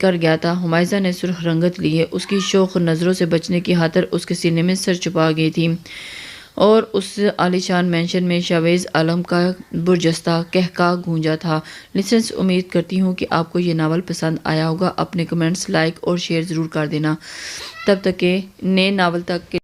کر گیا تھا۔ حمائزہ نے سرخ رنگت لیے اس کی شوخ نظروں سے بچنے کی خاطر اس کے سینے میں سر چھپا گئی تھی، اور اس عالی شان مینشن میں شاویز عالم کا برجستہ قہقہ گونجا تھا۔ لسنرز، امید کرتی ہوں کہ آپ کو یہ ناول پسند آیا ہوگا۔ اپنے کمنٹس، لائک اور شیئر ضرور کر دینا۔ تب تک کہ نئے ناول تک کے